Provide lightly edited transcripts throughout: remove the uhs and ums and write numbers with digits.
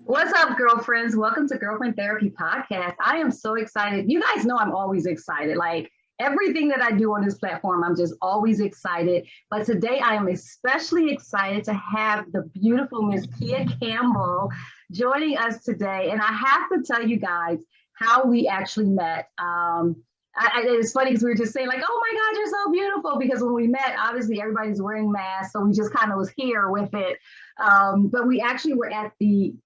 What's up, girlfriends? Welcome to Girlfriend Therapy Podcast. I am so excited. You guys know I'm always excited. Like everything that I do on this platform, I'm just always excited. But today I am especially excited to have the beautiful Miss Kia Campbell joining us today. And I have to tell you guys how we actually met. It's funny because we were just saying like, oh my God, you're so beautiful. Because when we met, obviously everybody's wearing masks. So we just kind of was here with it. But we actually were at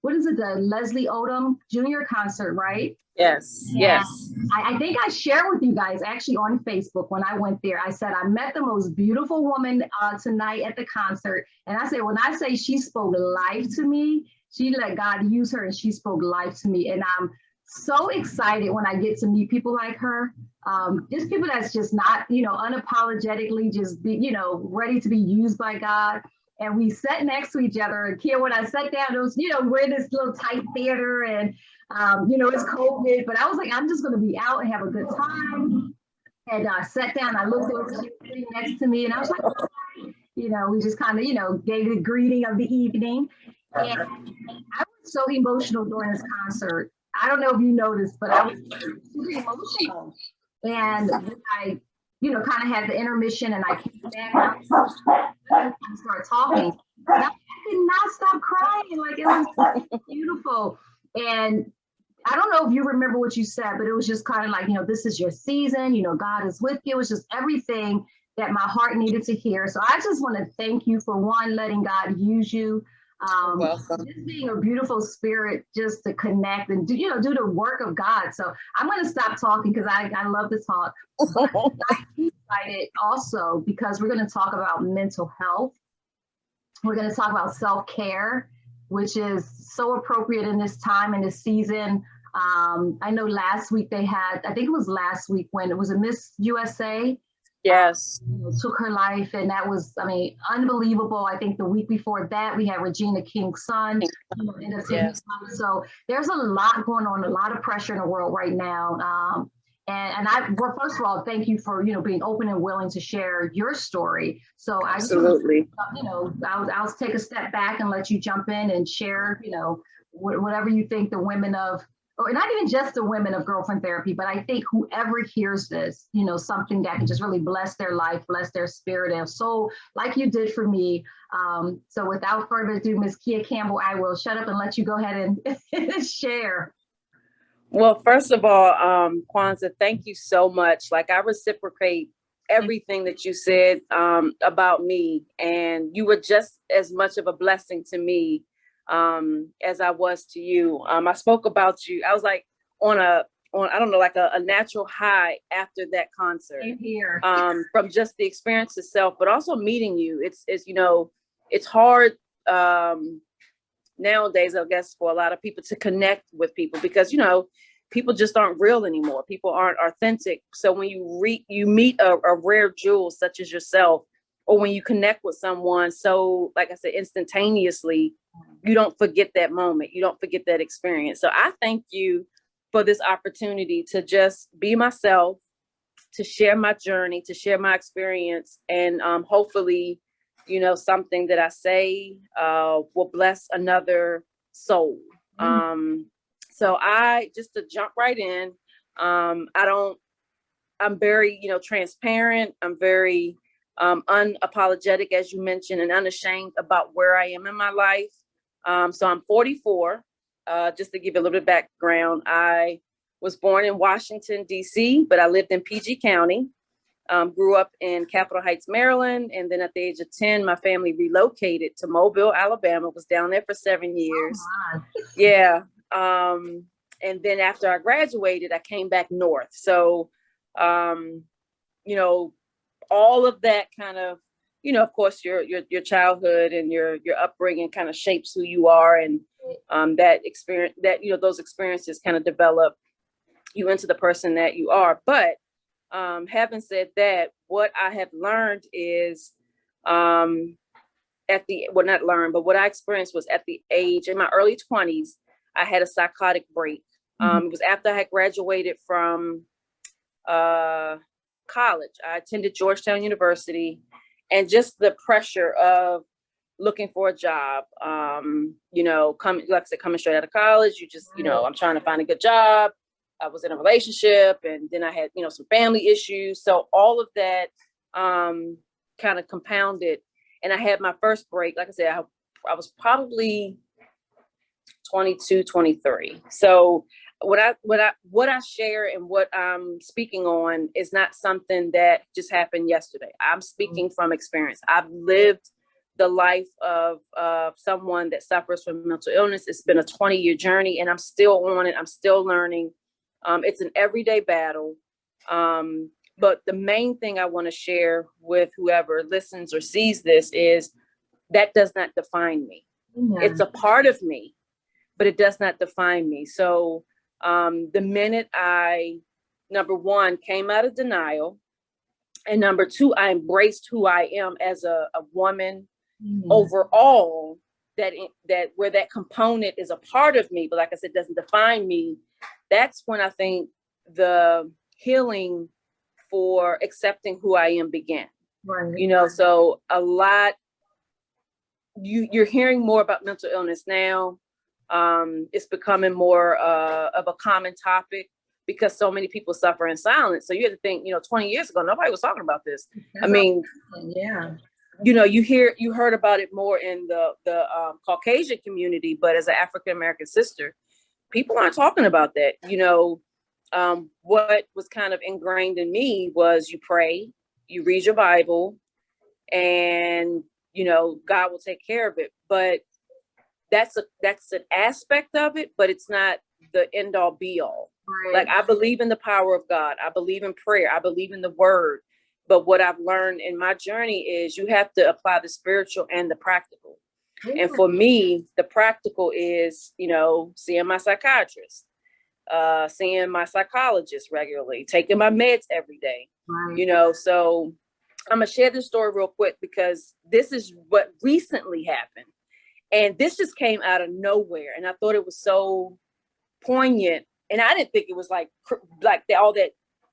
what is it, the Leslie Odom Jr. concert, right? Yes, Yeah. yes. I think I shared with you guys actually on Facebook when I went there. I said, I met the most beautiful woman tonight at the concert. And I said, when I say she spoke life to me, she let God use her and she spoke life to me. And I'm so excited when I get to meet people like her. Just people that's just not, unapologetically just be, ready to be used by God. And we sat next to each other. And Kia, when I sat down, it was, we're in this little tight theater and, it's COVID, but I was like, I'm just going to be out and have a good time. And I sat down, I looked over, she was sitting next to me, and I was like, we just kind of, gave the greeting of the evening. And I was so emotional during this concert. I don't know if you noticed, but I was super emotional. And I, kind of had the intermission and I came back and I started talking. And I did not stop crying. Like it was beautiful. And I don't know if you remember what you said, but it was just kind of like, this is your season, God is with you. It was just everything that my heart needed to hear. So I just want to thank you for one, letting God use you. Welcome. Just being a beautiful spirit, just to connect and do the work of God. So I'm going to stop talking because I love to talk. But I'm excited also because we're going to talk about mental health. We're going to talk about self-care, which is so appropriate in this time and this season. I know last week I think it was last week when it was a Miss USA. Yes. Took her life, and that was, unbelievable. I think the week before that, we had Regina King's son, ended up taking his life. So there's a lot going on, a lot of pressure in the world right now. Well, first of all, thank you for, being open and willing to share your story. So Absolutely. I'll take a step back and let you jump in and share, whatever you think the women of, or not even just the women of Girlfriend Therapy, but I think whoever hears this, something that can just really bless their life, bless their spirit and soul, like you did for me. So without further ado, Ms. Kia Campbell, I will shut up and let you go ahead and share. Well, first of all, Kwanza, thank you so much. Like I reciprocate everything that you said about me, and you were just as much of a blessing to me as I was to you. I spoke about you. I was like on I don't know, like a natural high after that concert. Same here. From just the experience itself, but also meeting you. It's hard nowadays, I guess, for a lot of people to connect with people because people just aren't real anymore. People aren't authentic. So when you meet a rare jewel such as yourself, or when you connect with someone, so like I said, instantaneously, you don't forget that moment. You don't forget that experience. So I thank you for this opportunity to just be myself, to share my journey, to share my experience, and hopefully, something that I say will bless another soul. So just to jump right in, I'm very, transparent. I'm very unapologetic, as you mentioned, and unashamed about where I am in my life. So I'm 44. Just to give you a little bit of background, I was born in Washington, D.C., but I lived in PG County. Grew up in Capitol Heights, Maryland. And then at the age of 10, my family relocated to Mobile, Alabama, was down there for 7 years. Oh, yeah. And then after I graduated, I came back north. So, all of that kind of, of course, your childhood and your upbringing kind of shapes who you are. And that experience, those experiences kind of develop you into the person that you are. But having said that, what I have learned is not learned, but what I experienced was at the age in my early 20s, I had a psychotic break. It was after I had graduated from college. I attended Georgetown University, and just the pressure of looking for a job, you know, like I said, coming straight out of college, you just, you know, I'm trying to find a good job. I was in a relationship, and then I had, you know, some family issues. So all of that kind of compounded. And I had my first break. Like I said, I was probably 22, 23. So what I share and what I'm speaking on is not something that just happened yesterday. I'm speaking from experience. I've lived the life of someone that suffers from mental illness. It's been a 20-year journey, and I'm still on it. I'm still learning. It's an everyday battle. But the main thing I want to share with whoever listens or sees this is that does not define me. Yeah. It's a part of me, but it does not define me. So the minute I, number one, came out of denial, and number two, I embraced who I am as a woman overall, that where that component is a part of me, but like I said, doesn't define me. That's when I think the healing for accepting who I am began. Right. You know, so a lot, you're hearing more about mental illness now. It's becoming more of a common topic because so many people suffer in silence. So you have to think, you know, 20 years ago, nobody was talking about this. I mean, yeah, you know, you heard about it more in the Caucasian community, but as an African-American sister, people aren't talking about that. You know, what was kind of ingrained in me was you pray, you read your Bible, and, you know, God will take care of it. But that's an aspect of it, but it's not the end all be all. Right. Like, I believe in the power of God. I believe in prayer. I believe in the word. But what I've learned in my journey is you have to apply the spiritual and the practical. Yeah. And for me, the practical is, you know, seeing my psychiatrist, seeing my psychologist regularly, taking my meds every day. Right. You know, so I'm going to share this story real quick because this is what recently happened. And this just came out of nowhere. And I thought it was so poignant. And I didn't think it was like all that,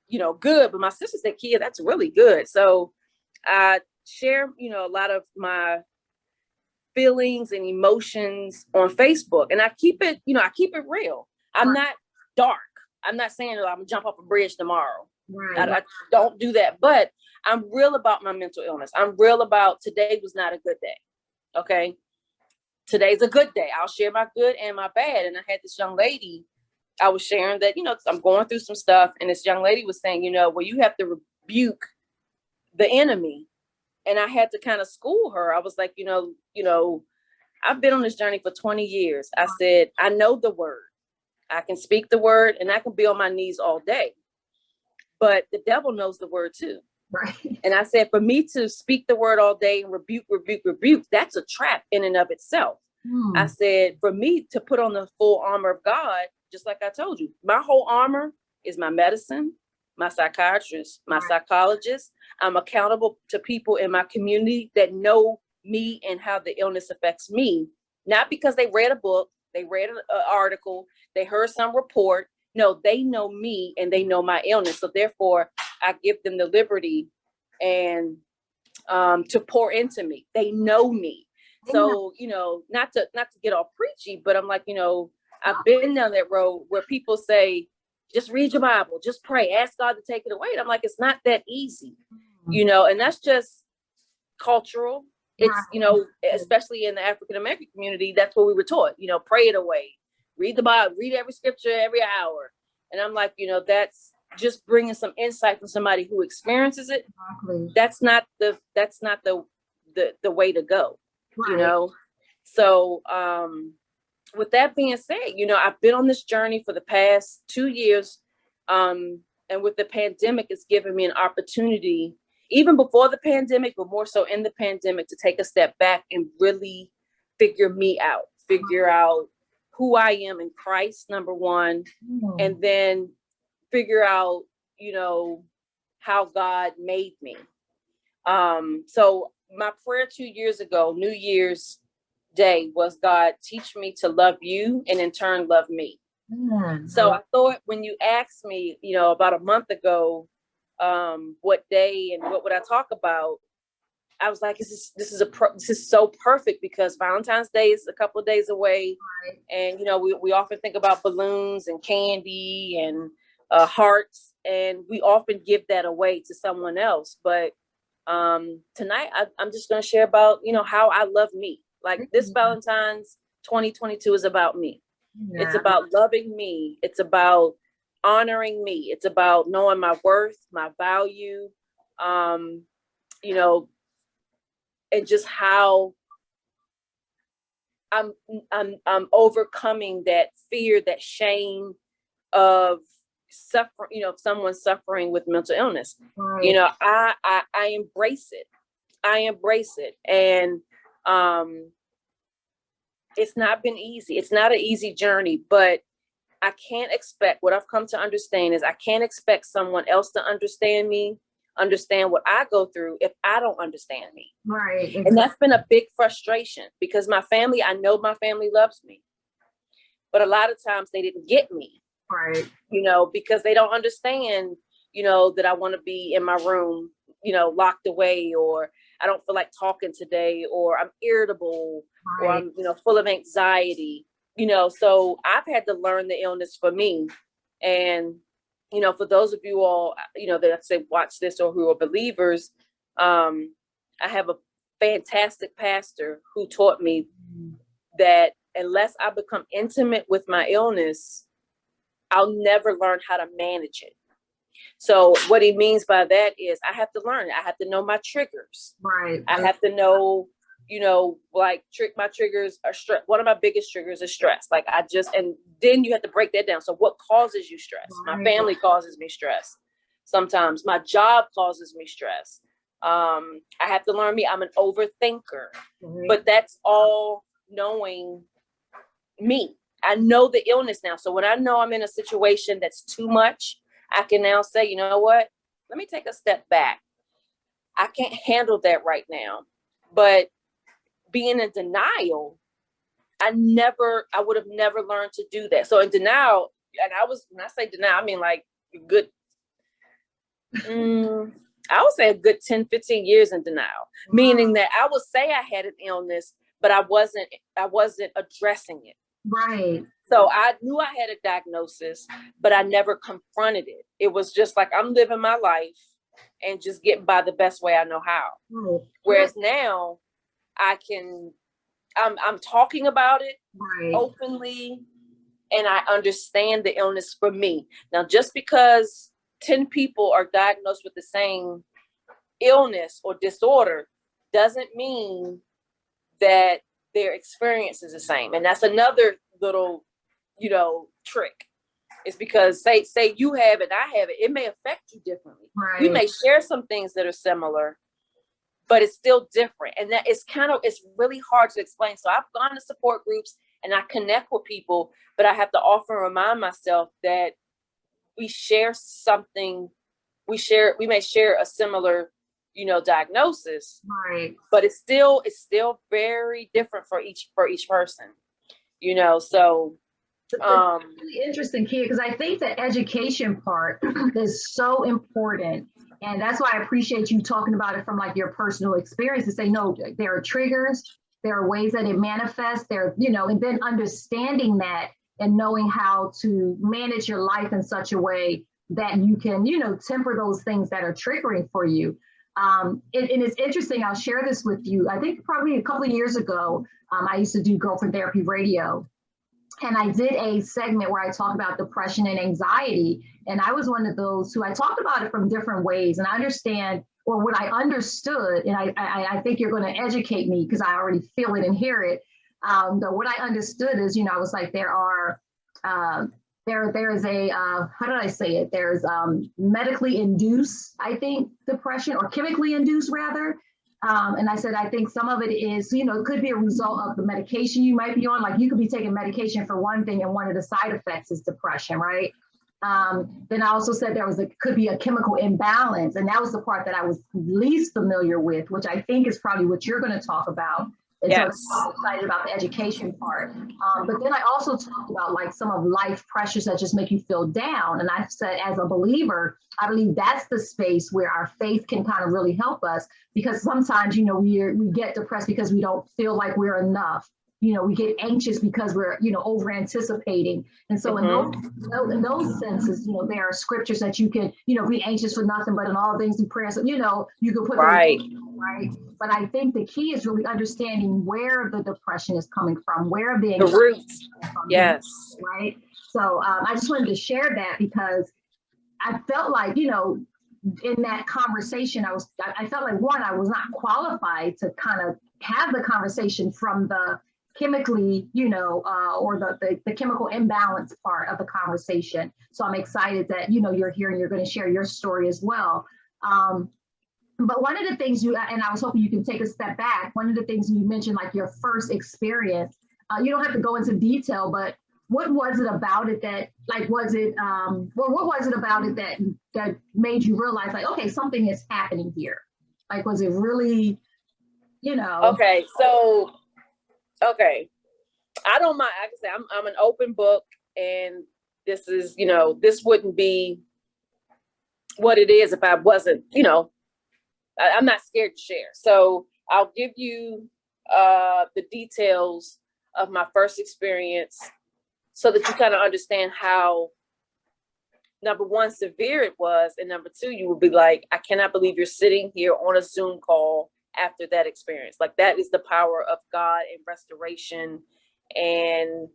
you know, good. But my sister said, Kia, that's really good. So I share, you know, a lot of my feelings and emotions on Facebook. And I keep it, you know, I keep it real. I'm not dark. I'm not saying that I'm going to jump off a bridge tomorrow. Right. I don't do that. But I'm real about my mental illness. I'm real about today was not a good day. Okay. Today's a good day. I'll share my good and my bad. And I had this young lady, I was sharing that, you know, I'm going through some stuff. And this young lady was saying, you know, well, you have to rebuke the enemy. And I had to kind of school her. I was like, you know, I've been on this journey for 20 years. I said, I know the word. I can speak the word and I can be on my knees all day. But the devil knows the word too. Right. And I said, for me to speak the word all day and rebuke, that's a trap in and of itself. I said, for me to put on the full armor of God, just like I told you, my whole armor is my medicine, my psychiatrist, my psychologist. I'm accountable to people in my community that know me and how the illness affects me. Not because they read a book, they read an article, they heard some report. No, they know me and they know my illness. So therefore, I give them the liberty and to pour into me. They know me. So, you know, not to get all preachy, but I'm like, you know, I've been down that road where people say, just read your Bible, just pray, ask God to take it away. And I'm like, it's not that easy, you know, and that's just cultural. It's, you know, especially in the African-American community, that's what we were taught, you know, pray it away, read the Bible, read every scripture every hour. And I'm like, you know, that's just bringing some insight from somebody who experiences it. Exactly. That's not the way to go, you know? So, with that being said, you know, I've been on this journey for the past 2 years. And with the pandemic, it's given me an opportunity, even before the pandemic, but more so in the pandemic, to take a step back and really figure me out, figure out who I am in Christ, number one, and then figure out, you know, how God made me. So my prayer 2 years ago, New Year's Day, was, God, teach me to love you and in turn love me. So I thought when you asked me, you know, about a month ago, what day and what would I talk about, I was like, this is so perfect, because Valentine's Day is a couple of days away. Right. And, you know, we often think about balloons and candy and hearts, and we often give that away to someone else. But tonight, I'm just going to share about, you know, how I love me. Like, this Valentine's 2022 is about me. Yeah. It's about loving me. It's about honoring me. It's about knowing my worth, my value, you know, and just how I'm overcoming that fear, that shame of suffering, you know, if someone's suffering with mental illness. Right. You know, I embrace it. I embrace it. And it's not been easy. It's not an easy journey, but I can't expect, what I've come to understand is, I can't expect someone else to understand me, understand what I go through, if I don't understand me. Right. Exactly. And that's been a big frustration, because my family, I know my family loves me, but a lot of times they didn't get me. Right. You know, because they don't understand, you know, that I want to be in my room, you know, locked away, or I don't feel like talking today, or I'm irritable, right, or I'm, you know, full of anxiety, you know. So I've had to learn the illness for me. And, you know, for those of you all, you know, that say watch this or who are believers, I have a fantastic pastor who taught me that unless I become intimate with my illness, I'll never learn how to manage it. So what he means by that is, I have to learn it. I have to know my triggers. Right. I have to know, you know, like my triggers are stress. One of my biggest triggers is stress. Like and then you have to break that down. So what causes you stress? Right. My family causes me stress. Sometimes my job causes me stress. I have to learn me. I'm an overthinker, but that's all knowing me. I know the illness now. So when I know I'm in a situation that's too much, I can now say, you know what, let me take a step back. I can't handle that right now. But being in denial, I would have never learned to do that. So in denial, and when I say denial, I mean like good, I would say a good 10, 15 years in denial, meaning that I would say I had an illness, but I wasn't addressing it. Right. So I knew I had a diagnosis, but I never confronted it. It was just like, I'm living my life and just getting by the best way I know how. Right. Whereas now I'm talking about it openly, and I understand the illness for me. Now, just because 10 people are diagnosed with the same illness or disorder doesn't mean that their experience is the same. And that's another little, you know, trick. It's because say you have it, I have it, it may affect you differently. Right. We may share some things that are similar, but it's still different. And that it's really hard to explain. So I've gone to support groups and I connect with people, but I have to often remind myself that we share something. We may share a similar, you know, diagnosis, right? But it's still very different for each person, you know. So it's really interesting here, because I think the education part is so important, and that's why I appreciate you talking about it from like your personal experience, to say, no, there are triggers, there are ways that it manifests there, you know, and then understanding that and knowing how to manage your life in such a way that you can, you know, temper those things that are triggering for you. And it's interesting, I'll share this with you. I think probably a couple of years ago, I used to do Girlfriendtherapy radio. And I did a segment where I talked about depression and anxiety. And I was one of those who I talked about it from different ways. And I understand, or what I understood, and I think you're going to educate me because I already feel it and hear it. But what I understood is, you know, I was like, there is a, how did I say it? There's medically induced, I think, depression, or chemically induced rather. And I said, I think some of it is, you know, it could be a result of the medication you might be on. Like you could be taking medication for one thing, and one of the side effects is depression, right? Then I also said could be a chemical imbalance. And that was the part that I was least familiar with, which I think is probably what you're going to talk about, And so Yes. I'm excited about the education part. But then I also talked about like some of life pressures that just make you feel down. And I said, as a believer, I believe that's the space where our faith can kind of really help us, because sometimes, you know, we get depressed because we don't feel like we're enough. You know, we get anxious because we're, you know, over anticipating. And so in those senses, you know, there are scriptures that you can, you know, be anxious for nothing, but in all things through prayer. So, you know, you can put Right. right. But I think the key is really understanding where the depression is coming from, where the roots. Yes. Right. So I just wanted to share that, because I felt like, you know, in that conversation, I felt like, one, I was not qualified to kind of have the conversation from the chemically, you know, or the chemical imbalance part of the conversation. So I'm excited that, you know, you're here and you're going to share your story as well. But one of the things and I was hoping you can take a step back. One of the things you mentioned, like your first experience, you don't have to go into detail, but what was it about it that, like, was it, what was it about it that made you realize, like, okay, something is happening here? Like, was it really, you know? Okay. So, okay. I don't mind. Like I say, I'm an open book, and this is, you know, this wouldn't be what it is if I wasn't, you know, I'm not scared to share. So I'll give you the details of my first experience so that you kind of understand how, number one, severe it was. And number two, you would be like, I cannot believe you're sitting here on a Zoom call after that experience. Like, that is the power of God and restoration and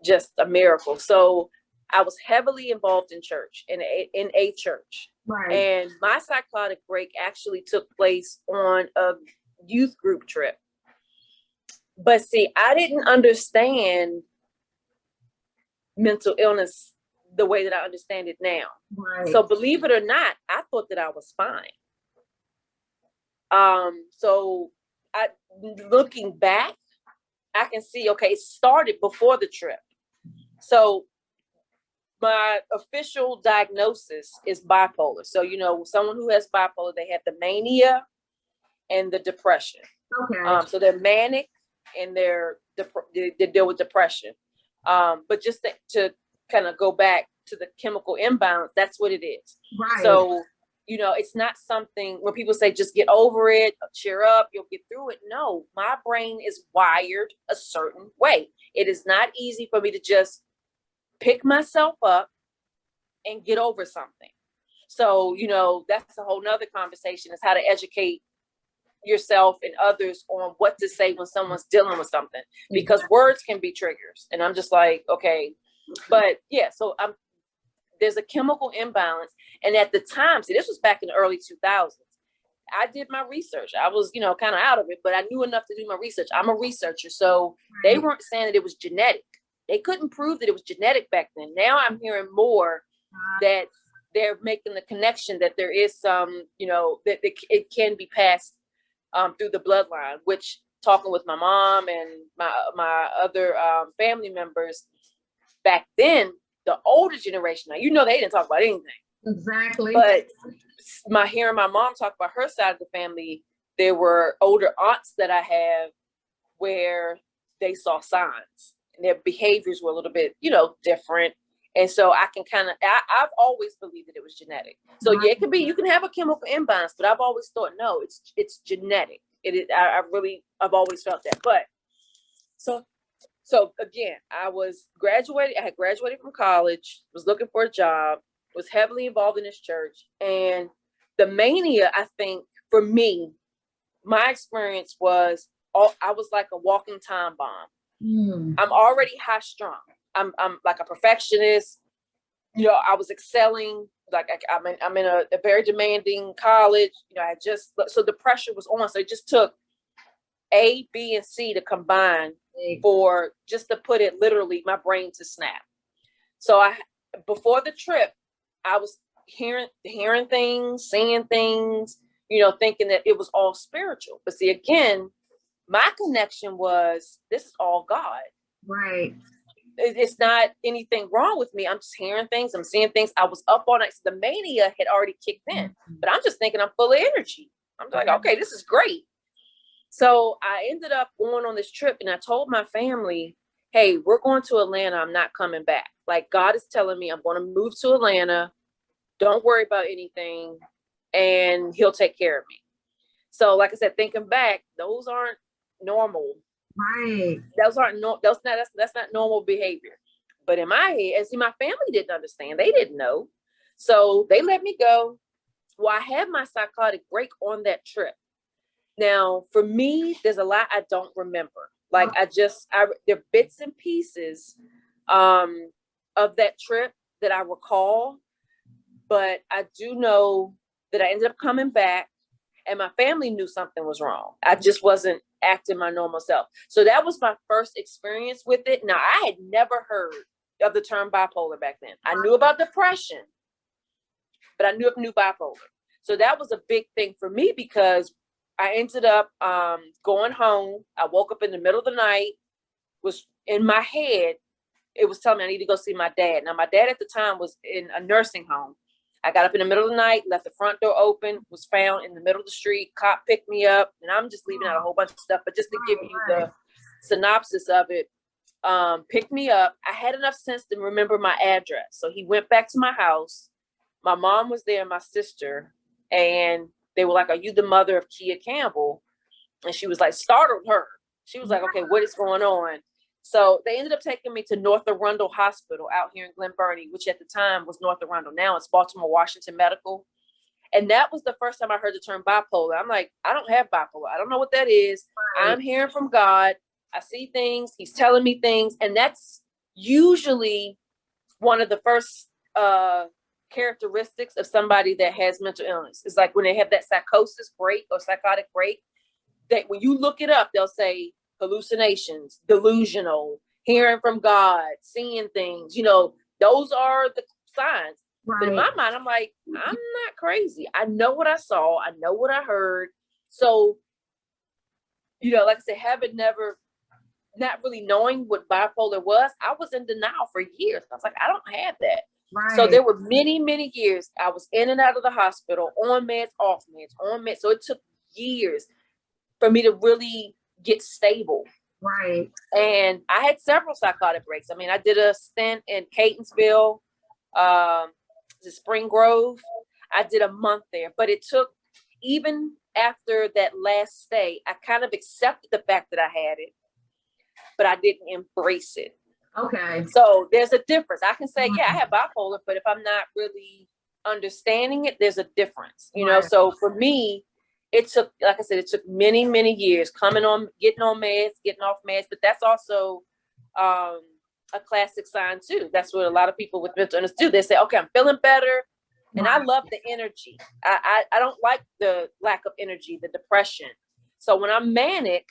just a miracle. So I was heavily involved in church, in a church. Right. And my psychotic break actually took place on a youth group trip. But see, I didn't understand mental illness the way that I understand it now. Right. So believe it or not, I thought that I was fine. So looking back, I can see, okay, it started before the trip. So my official diagnosis is bipolar. So, you know, someone who has bipolar, they have the mania and the depression. Okay. So they're manic and they deal with depression. But just to kind of go back to the chemical imbalance, that's what it is. Right. So, you know, it's not something when people say, just get over it, cheer up, you'll get through it. No, my brain is wired a certain way. It is not easy for me to just pick myself up and get over something. So, you know, that's a whole nother conversation, is how to educate yourself and others on what to say when someone's dealing with something, because words can be triggers. And I'm just like, okay, but yeah, so there's a chemical imbalance. And at the time, see, this was back in the early 2000s. I did my research. I was, you know, kind of out of it, but I knew enough to do my research. I'm a researcher. So they weren't saying that it was genetic. They couldn't prove that it was genetic back then. Now I'm hearing more that they're making the connection that there is some, you know, that it can be passed through the bloodline, which, talking with my mom and my other family members back then, the older generation, now, you know, they didn't talk about anything. Exactly. But hearing my mom talk about her side of the family, there were older aunts that I have where they saw signs and their behaviors were a little bit, you know, different. And so I can kind of, I've always believed that it was genetic. So yeah, it could be, you can have a chemical imbalance, but I've always thought, no, it's genetic. I've always felt that. But so again, I had graduated from college, was looking for a job, was heavily involved in this church. And the mania, I think for me, my experience was, I was like a walking time bomb. I'm already high strung. I'm like a perfectionist. You know, I was excelling. Like I'm in a very demanding college. You know, so the pressure was on. So it just took A, B, and C to combine for, just to put it literally, my brain to snap. So before the trip, I was hearing things, seeing things, you know, thinking that it was all spiritual. But see, again, my connection was, this is all God. Right. It's not anything wrong with me. I'm just hearing things. I'm seeing things. I was up all night. So the mania had already kicked in, but I'm just thinking I'm full of energy. I'm like, okay, this is great. So I ended up going on this trip, and I told my family, hey, we're going to Atlanta. I'm not coming back. Like, God is telling me I'm going to move to Atlanta. Don't worry about anything, and he'll take care of me. So like I said, thinking back, those aren't normal. Right. That's not normal behavior. But in my head, and see, my family didn't understand. They didn't know. So they let me go. Well, I had my psychotic break on that trip. Now, for me, there's a lot I don't remember. Like there are bits and pieces of that trip that I recall, but I do know that I ended up coming back, and my family knew something was wrong. I just wasn't acting my normal self. So that was my first experience with it. Now, I had never heard of the term bipolar back then. I knew about depression, but I knew bipolar. So that was a big thing for me, because I ended up going home. I woke up in the middle of the night, was in my head. It was telling me I need to go see my dad. Now, my dad at the time was in a nursing home. I got up in the middle of the night, left the front door open, was found in the middle of the street. Cop picked me up, and I'm just leaving out a whole bunch of stuff. But just to give you the synopsis of it, picked me up. I had enough sense to remember my address. So he went back to my house. My mom was there, my sister, and they were like, are you the mother of Kia Campbell? And she was like, startled her. She was like, okay, what is going on? So they ended up taking me to North Arundel Hospital out here in Glen Burnie, which at the time was North Arundel. Now it's Baltimore Washington Medical. And that was the first time I heard the term bipolar. I'm like, I don't have bipolar. I don't know what that is. Right. I'm hearing from God. I see things. He's telling me things. And that's usually one of the first characteristics of somebody that has mental illness. It's like when they have that psychosis break or psychotic break, that when you look it up, they'll say hallucinations, delusional, hearing from God, seeing things, those are the signs. Right. But in my mind, I'm like, I'm not crazy. I know what I saw. I know what I heard. So, like I said, not really knowing what bipolar was, I was in denial for years. I was like, I don't have that. Right. So there were many, many years I was in and out of the hospital, on meds, off meds, on meds. So it took years for me to really get stable. Right. And I had several psychotic breaks. I mean, I did a stint in Catonsville, Spring Grove. I did a month there, but it took, even after that last stay, I kind of accepted the fact that I had it, but I didn't embrace it. Okay. So there's a difference. I can say, yeah, I have bipolar, but if I'm not really understanding it, there's a difference, So for me, it took, like I said, it took many, many years getting on meds, getting off meds, but that's also a classic sign too. That's what a lot of people with mental illness do. They say, okay, I'm feeling better. And I love the energy. I don't like the lack of energy, the depression. So when I'm manic,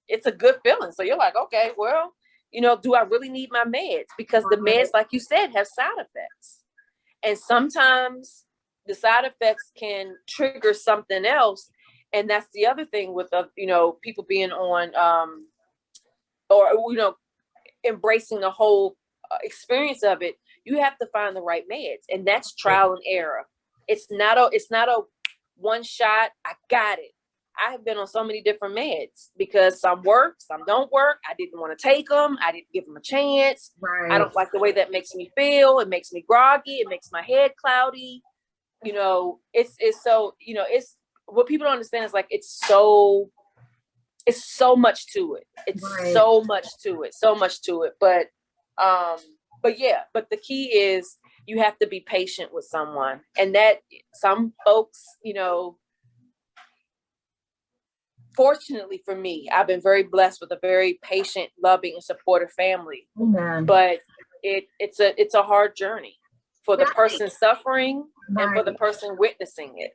it's a good feeling. So you're like, okay, well, do I really need my meds? Because the meds, like you said, have side effects. And sometimes the side effects can trigger something else. And that's the other thing with, people being on, embracing the whole experience of it. You have to find the right meds, and that's trial and error. It's not a one shot. I got it. I have been on so many different meds because some work, some don't work. I didn't want to take them. I didn't give them a chance. Right. I don't like the way that makes me feel. It makes me groggy. It makes my head cloudy. It's so, it's what people don't understand is like, it's so much to it. It's right. so much to it. But the key is you have to be patient with someone, and that some folks, fortunately for me, I've been very blessed with a very patient, loving, and supportive family. Amen. But it's a hard journey for the person suffering and for the person witnessing it.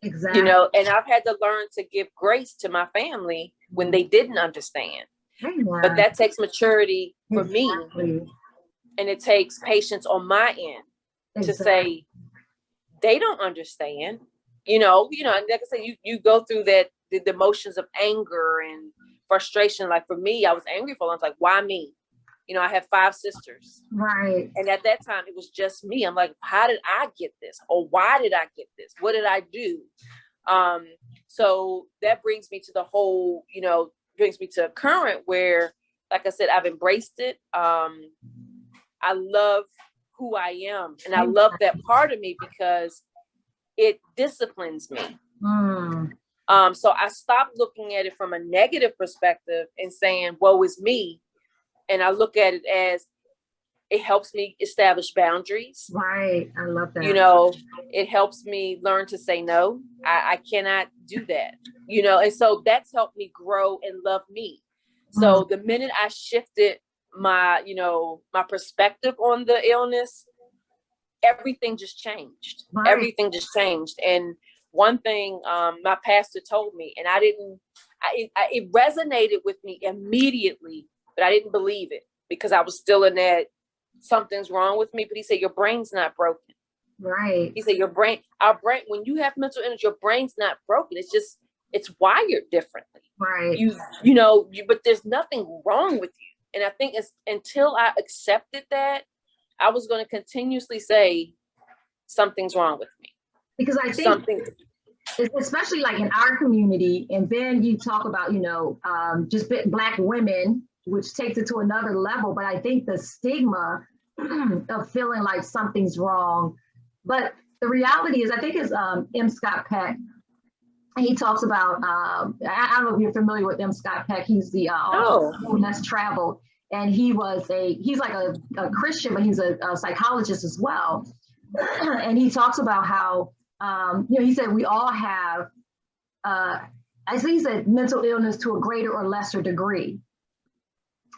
Exactly. And I've had to learn to give grace to my family when they didn't understand. Amen. But that takes maturity for me, and it takes patience on my end to say they don't understand. And like I said, you go through that. The emotions of anger and frustration. Like for me, I was angry for a long time. Like, why me? I have 5 sisters. Right. And at that time, it was just me. I'm like, how did I get this? Or why did I get this? What did I do? So that brings me to the whole, brings me to current where, like I said, I've embraced it. I love who I am, and I love that part of me because it disciplines me. So I stopped looking at it from a negative perspective and saying, woe is me. And I look at it as it helps me establish boundaries. Right. I love that. It helps me learn to say no. I cannot do that, and so that's helped me grow and love me. So the minute I shifted my perspective on the illness, everything just changed. Right. Everything just changed. And one thing my pastor told me, and it resonated with me immediately, but I didn't believe it because I was still in that something's wrong with me. But he said, your brain's not broken. Right. He said, our brain, when you have mental illness, your brain's not broken. It's wired differently. Right. But there's nothing wrong with you. And I think until I accepted that, I was going to continuously say something's wrong with me. Because I think especially like in our community, and then you talk about, just Black women, which takes it to another level. But I think the stigma of feeling like something's wrong. But the reality is, I think it's M. Scott Peck. He talks about, I don't know if you're familiar with M. Scott Peck. He's the author of Wholeness Traveled. And he's like a Christian, but he's a psychologist as well. And he talks about how, he said we all have, I think he said mental illness to a greater or lesser degree.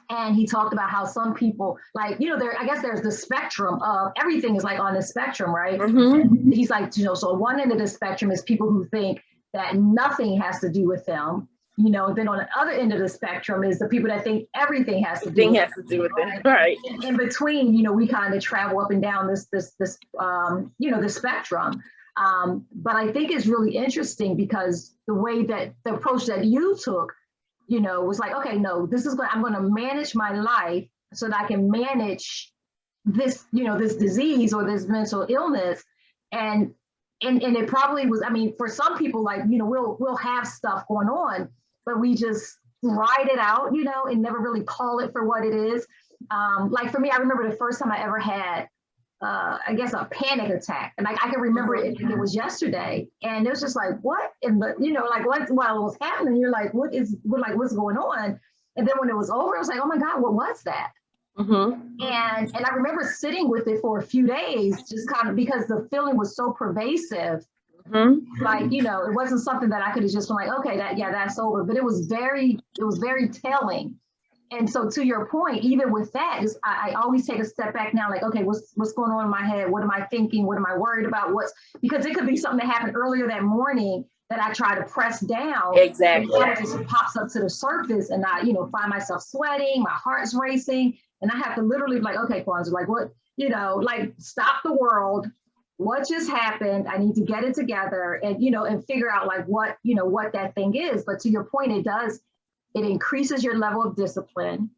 And he talked about how some people, like, I guess there's the spectrum of everything is like on the spectrum, right? Mm-hmm. He's like, so one end of the spectrum is people who think that nothing has to do with them. Then on the other end of the spectrum is the people that think everything has to do with them. Right. In between, we kind of travel up and down this the spectrum. But I think it's really interesting because the way that the approach that you took, was like, okay, no, I'm going to manage my life so that I can manage this, this disease or this mental illness. And it probably was, for some people, like, we'll have stuff going on, but we just ride it out, and never really call it for what it is. Like for me, I remember the first time I ever had, I guess, a panic attack. And I can remember it was yesterday. And it was just like, what? And like what was happening? You're like, what's going on? And then when it was over, I was like, oh my God, what was that? Mm-hmm. And I remember sitting with it for a few days, just kind of because the feeling was so pervasive. Mm-hmm. Like, it wasn't something that I could have just been like, okay, that's over. But it was very telling. And so to your point, even with that, I always take a step back now, like, okay, what's going on in my head? What am I thinking? What am I worried about? Because it could be something that happened earlier that morning that I try to press down. Exactly. And it just pops up to the surface and I, find myself sweating, my heart's racing. And I have to literally be like, okay, Kwanza, like what, like stop the world. What just happened? I need to get it together and, and figure out like what that thing is. But to your point, it increases your level of discipline.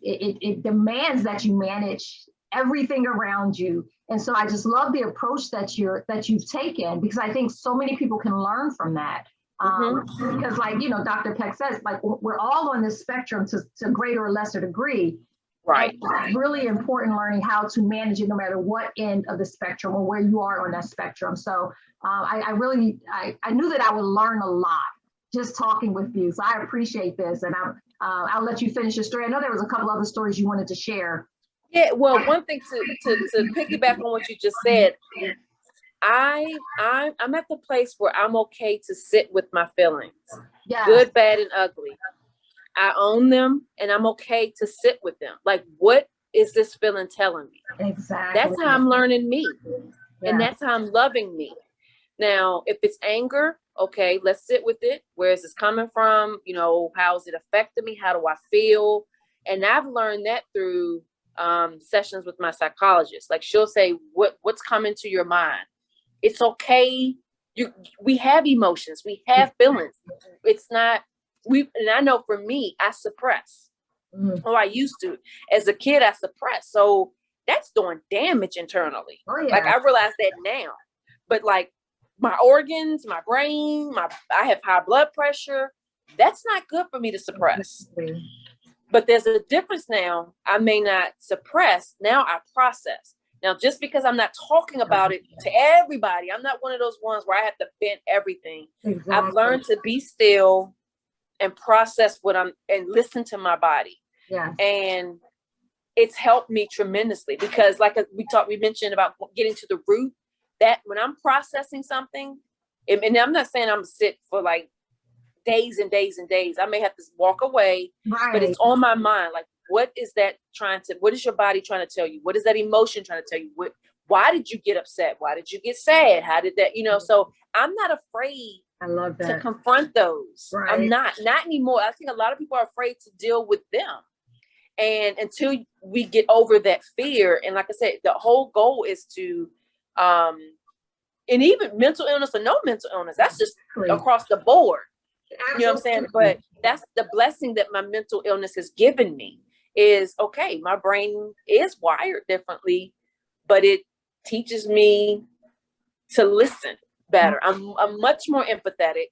It demands that you manage everything around you. And so I just love the approach that you've taken, because I think so many people can learn from that. Because like, Dr. Peck says, like we're all on this spectrum to greater or lesser degree. Right. It's really important learning how to manage it no matter what end of the spectrum or where you are on that spectrum. So I knew that I would learn a lot just talking with you. So I appreciate this. And I'll let you finish your story. I know there was a couple other stories you wanted to share. Yeah, well, one thing to piggyback on what you just said, I'm at the place where I'm okay to sit with my feelings, good, bad, and ugly. I own them and I'm okay to sit with them. Like, what is this feeling telling me? Exactly. That's how I'm learning me. Yeah. And that's how I'm loving me. Now, if it's anger, okay, let's sit with it. Where is this coming from? How is it affecting me? How do I feel? And I've learned that through sessions with my psychologist. Like she'll say, what's coming to your mind? It's okay. We have emotions. We have feelings. It's not, and I know for me, I suppress. Or I used to. As a kid, I suppressed. So that's doing damage internally. Oh, yeah. Like I realize that now. But like my organs, my brain, I have high blood pressure. That's not good for me to suppress. But there's a difference now. I may not suppress. Now I process. Now, just because I'm not talking about it to everybody, I'm not one of those ones where I have to vent everything. Exactly. I've learned to be still and process and listen to my body. Yeah. And it's helped me tremendously because like we mentioned about getting to the root, that when I'm processing something, and I'm not saying I'm sit for like days and days and days. I may have to walk away, but it's on my mind. Like, what is your body trying to tell you? What is that emotion trying to tell you? Why did you get upset? Why did you get sad? How did that, so I'm not afraid to confront those. Right. I'm not anymore. I think a lot of people are afraid to deal with them. And until we get over that fear, and like I said, the whole goal is to, and even mental illness or no mental illness, that's just across the board. You know what I'm saying? But that's the blessing that my mental illness has given me is, okay, my brain is wired differently, but it teaches me to listen better. I'm much more empathetic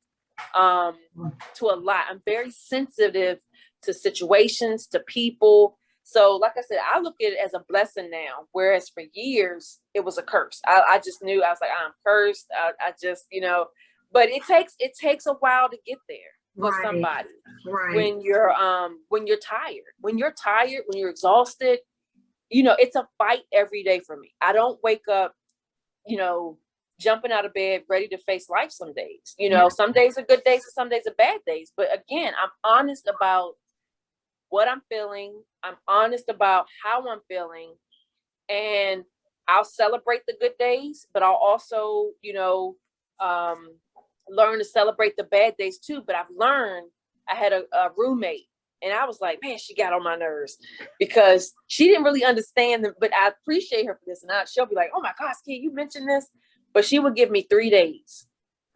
to a lot. I'm very sensitive to situations, to people. So like I said, I look at it as a blessing now, whereas for years it was a curse. I just knew, I was like, I'm cursed. I just, but it takes a while to get there for somebody. Right. When you're tired, when you're exhausted, it's a fight every day for me. I don't wake up, jumping out of bed, ready to face life some days. Some days are good days and some days are bad days. But again, I'm honest about what I'm feeling. I'm honest about how I'm feeling. And I'll celebrate the good days, but I'll also, learn to celebrate the bad days too. But I've learned, I had a roommate and I was like, man, she got on my nerves because she didn't really understand them, but I appreciate her for this. And she'll be like, oh my gosh, can you mention this? But she would give me 3 days.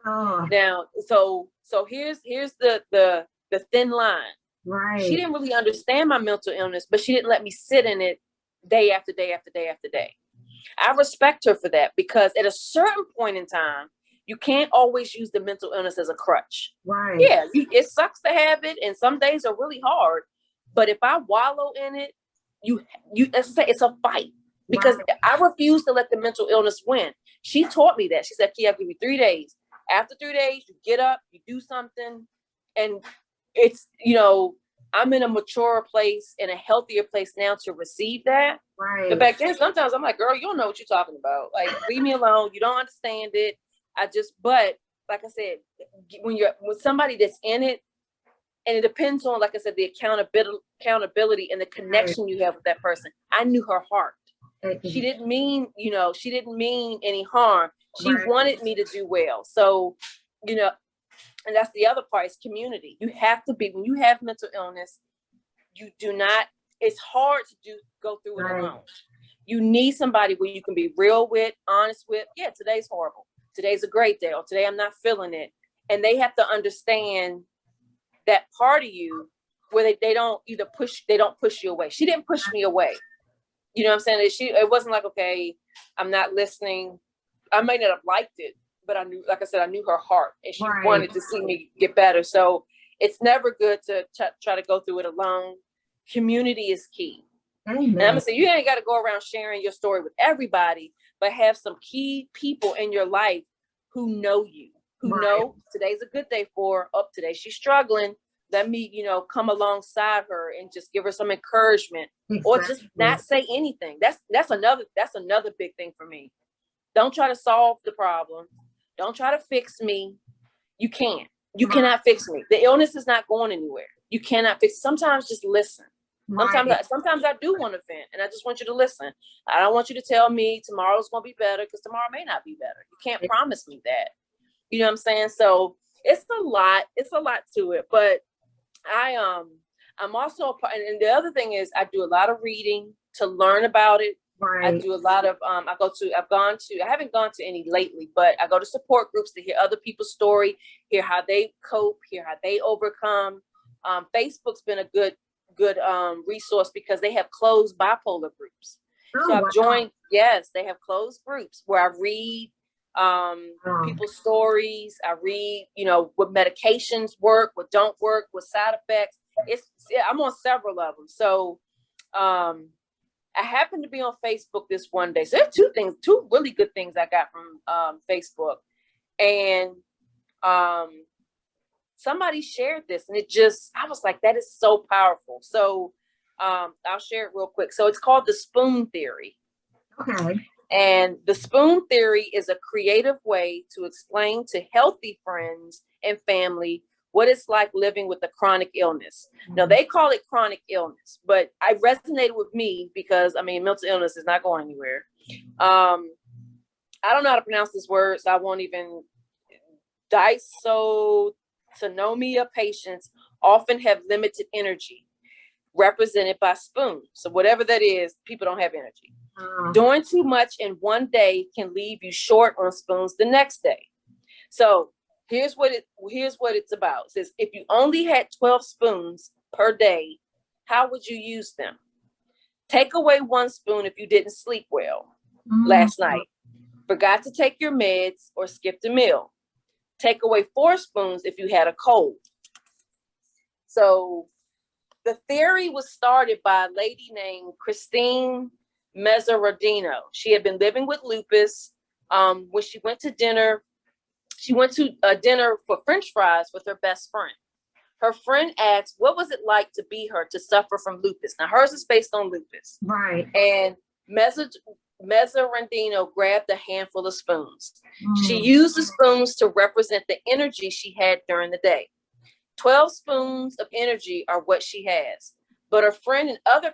Oh. Now, so here's the thin line. Right. She didn't really understand my mental illness, but she didn't let me sit in it day after day after day after day. I respect her for that because at a certain point in time, you can't always use the mental illness as a crutch. Right. Yeah, it sucks to have it, and some days are really hard. But if I wallow in it, it's a fight because I refuse to let the mental illness win. She taught me that. She said, "Kia, I'll give you 3 days. After 3 days, you get up, you do something, and it's I'm in a mature place and a healthier place now to receive that." Right. But back then, sometimes I'm like, "Girl, you don't know what you're talking about. Like, leave me alone. You don't understand it." But like I said, when you're with somebody that's in it, and it depends on, like I said, the accountability and the connection you have with that person. I knew her heart. She didn't mean, any harm. She wanted me to do well. So, and that's the other part is community. You have to be, when you have mental illness, it's hard to go through it alone. You need somebody where you can be real with, honest with. Yeah, today's horrible. Today's a great day, or today I'm not feeling it. And they have to understand that part of you where they don't push you away. She didn't push me away. You know what I'm saying? It wasn't like, okay, I'm not listening. I may not have liked it, but I knew, like I said, I knew her heart and she wanted to see me get better. So it's never good to try to go through it alone. Community is key. Amen. And I'm gonna say, you ain't got to go around sharing your story with everybody, but have some key people in your life who know you, who know today's a good day for her. Today she's struggling. Let me, come alongside her and just give her some encouragement, or just not say anything. That's another big thing for me. Don't try to solve the problem. Don't try to fix me. You can't. You cannot fix me. The illness is not going anywhere. You cannot fix. Sometimes just listen. Sometimes I do want to vent, and I just want you to listen. I don't want you to tell me tomorrow's going to be better, because tomorrow may not be better. You can't promise me that. You know what I'm saying? So it's a lot. It's a lot to it. But I'm also, and the other thing is, I do a lot of reading to learn about it. I do a lot of, I haven't gone to any lately, but I go to support groups to hear other people's story, hear how they cope, hear how they overcome. Facebook's been a good resource because they have closed bipolar groups. So I've joined, they have closed groups where I read people's stories. I read, what medications work, what don't work, what side effects. I'm on several of them. So I happened to be on Facebook this one day. So there's two really good things I got from Facebook. And somebody shared this, and I was like, that is so powerful. So I'll share it real quick. So it's called the spoon theory. Okay. And the spoon theory is a creative way to explain to healthy friends and family what it's like living with a chronic illness. Now, they call it chronic illness, but I resonated with me because, mental illness is not going anywhere. I don't know how to pronounce this word, so I won't even. Dysautonomia patients often have limited energy, represented by spoons. So whatever that is, people don't have energy. Doing too much in one day can leave you short on spoons the next day. So here's what it's about. It says, if you only had 12 spoons per day, how would you use them? Take away one spoon if you didn't sleep well last night, forgot to take your meds, or skipped a meal. Take away 4 spoons if you had a cold. So the theory was started by a lady named Christine Mezzarandino. She had been living with lupus. When she went to dinner for French fries with her best friend. Her friend asked, what was it like to be her, to suffer from lupus? Now, hers is based on lupus. Right. And Mezzarandino grabbed a handful of spoons. She used the spoons to represent the energy she had during the day. 12 spoons of energy are what she has. But her friend and other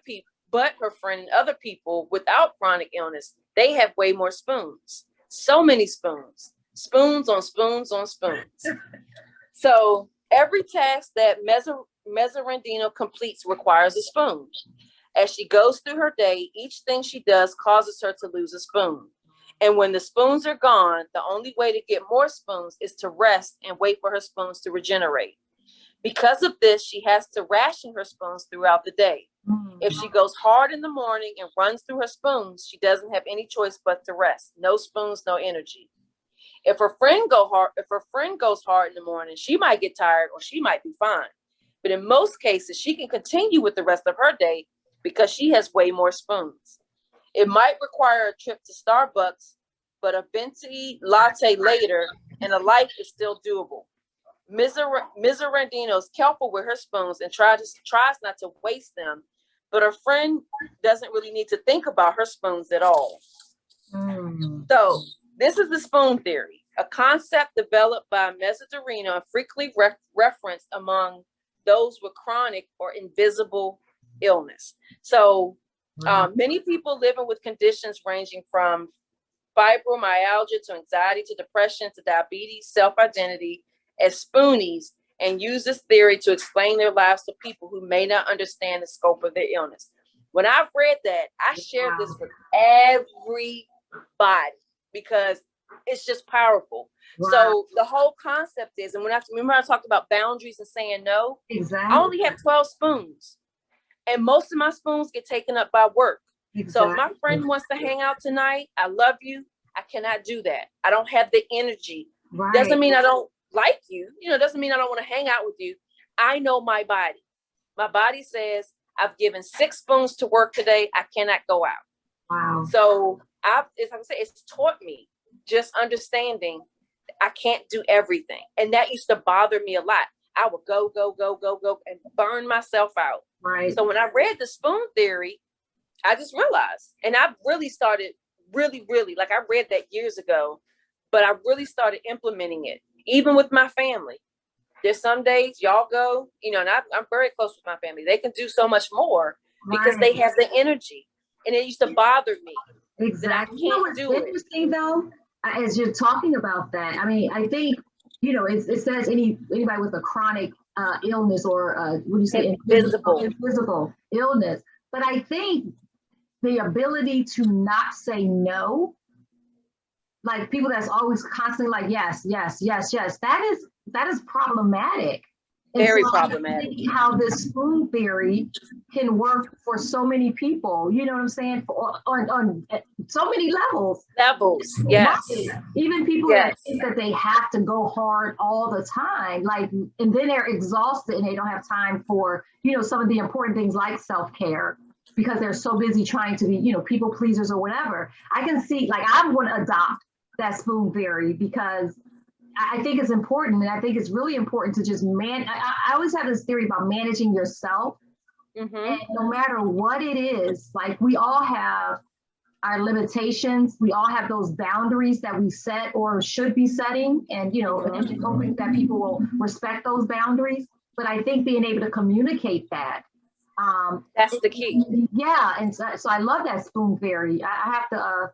people without chronic illness, they have way more spoons. So many spoons. Spoons on spoons on spoons. So every task that Mezzarandino completes requires a spoon. As she goes through her day, each thing she does causes her to lose a spoon. And when the spoons are gone, the only way to get more spoons is to rest and wait for her spoons to regenerate. Because of this, she has to ration her spoons throughout the day. If she goes hard in the morning and runs through her spoons, she doesn't have any choice but to rest. No spoons, no energy. If her friend goes hard in the morning, she might get tired or she might be fine. But in most cases, she can continue with the rest of her day because she has way more spoons. It might require a trip to Starbucks, but a venti latte later and a life is still doable. Mezzarandino is careful with her spoons and tries not to waste them, but her friend doesn't really need to think about her spoons at all. So this is the spoon theory, a concept developed by Mezzarandino and frequently referenced among those with chronic or invisible illness. So many people living with conditions ranging from fibromyalgia to anxiety to depression to diabetes, self-identity as spoonies, and use this theory to explain their lives to people who may not understand the scope of their illness. When I've read that, I share this with everybody because it's just powerful. Wow. So the whole concept is, and remember I talked about boundaries and saying no? Exactly. I only have 12 spoons. And most of my spoons get taken up by work. Exactly. So if my friend wants to hang out tonight, I love you. I cannot do that. I don't have the energy. Right. Doesn't mean I don't like you. Doesn't mean I don't want to hang out with you. I know my body. My body says, I've given 6 spoons to work today. I cannot go out. Wow. So it's taught me just understanding I can't do everything. And that used to bother me a lot. I would go and burn myself out. Right. So when I read the spoon theory, I just realized, and I really started really, like I read that years ago, but I really started implementing it, even with my family. There's some days y'all go, and I'm very close with my family. They can do so much more because they have the energy. And it used to bother me. Exactly. That I can't do it. Interesting though, as you're talking about that, I think, it says anybody with a chronic illness or what do you say? Invisible illness. But I think the ability to not say no, like people that's always constantly like, yes, that is problematic. Very so problematic. I'm thinking how this spoon theory can work for so many people. You know what I'm saying? On so many levels. Yes. Right. Even people that think that they have to go hard all the time, like, and then they're exhausted and they don't have time for, some of the important things like self-care because they're so busy trying to be, people pleasers or whatever. I can see, like, I want to adopt that spoon theory because I think it's important. And I think it's really important to just I always have this theory about managing yourself. And no matter what it is, like, we all have our limitations. We all have those boundaries that we set or should be setting. And, and hoping that people will respect those boundaries. But I think being able to communicate that. That's the key. Yeah. And so I love that spoon theory. I have to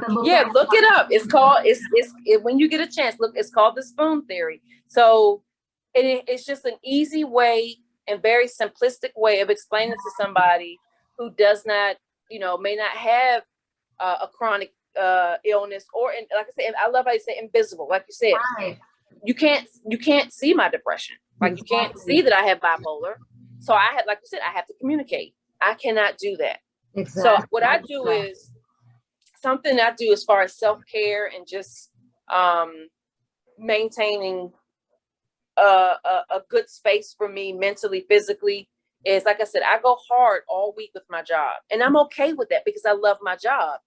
look it up. It's called, when you get a chance, look, it's called the spoon theory. So it's just an easy way and very simplistic way of explaining to somebody who does not, may not have a chronic illness, or, like I said, I love how you say invisible. Like you said, right. you can't see my depression. Like, you can't see that I have bipolar. So like you said, I have to communicate. I cannot do that. Exactly. So what I do is something I do as far as self-care and just maintaining a good space for me mentally, physically, is, like I said, I go hard all week with my job, and I'm okay with that because I love my job.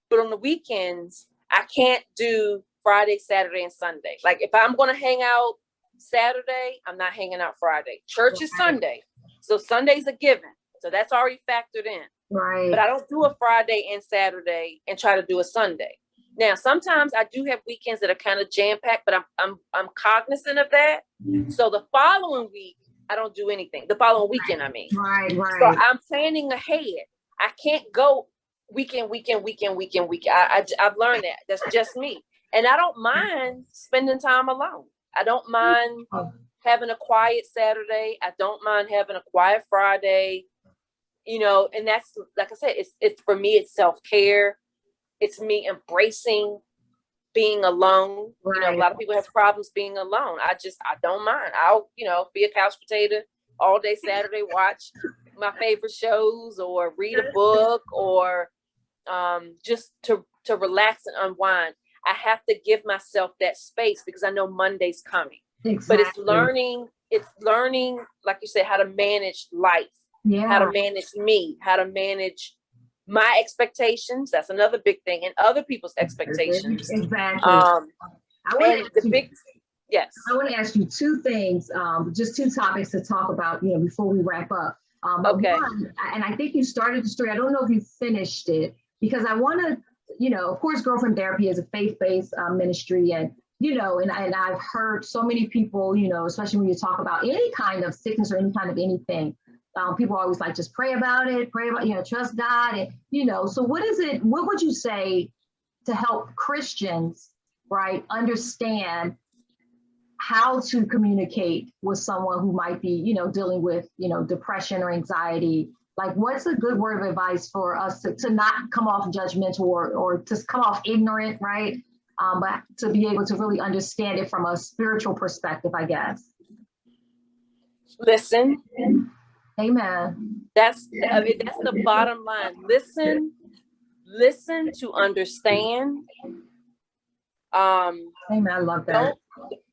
But on the weekends, I can't do Friday, Saturday, and Sunday. Like, if I'm going to hang out Saturday, I'm not hanging out Friday. Church is Sunday. So Sunday's a given. So that's already factored in. Right. But I don't do a Friday and Saturday and try to do a Sunday. Now, sometimes I do have weekends that are kind of jam-packed, but I'm cognizant of that. So the following week, I don't do anything. The following weekend, I mean. Right. So I'm planning ahead. I can't go weekend. I've learned that. That's just me. And I don't mind spending time alone. I don't mind having a quiet Saturday. I don't mind having a quiet Friday. And that's, like I said, it's for me, it's self-care. It's me embracing being alone. Right. A lot of people have problems being alone. I don't mind. I'll, be a couch potato all day Saturday, watch my favorite shows or read a book or just to relax and unwind. I have to give myself that space because I know Monday's coming. Exactly. But it's learning, like you said, how to manage life, how to manage me, how to manage my expectations. That's another big thing, and other people's expectations. Exactly. Yes. I want to ask you two things, just two topics to talk about, before we wrap up. Okay. One, and I think you started the story. I don't know if you finished it, because I want to, of course, Girlfriendtherapy is a faith-based ministry, and and I've heard so many people, especially when you talk about any kind of sickness or any kind of anything, people are always like, just pray about it, trust God. And, so what would you say to help Christians, right, understand how to communicate with someone who might be, dealing with, depression or anxiety? Like, what's a good word of advice for us to not come off judgmental or to come off ignorant, right? But to be able to really understand it from a spiritual perspective, I guess. Listen. Amen. That's the bottom line. Listen to understand. Amen. I love that.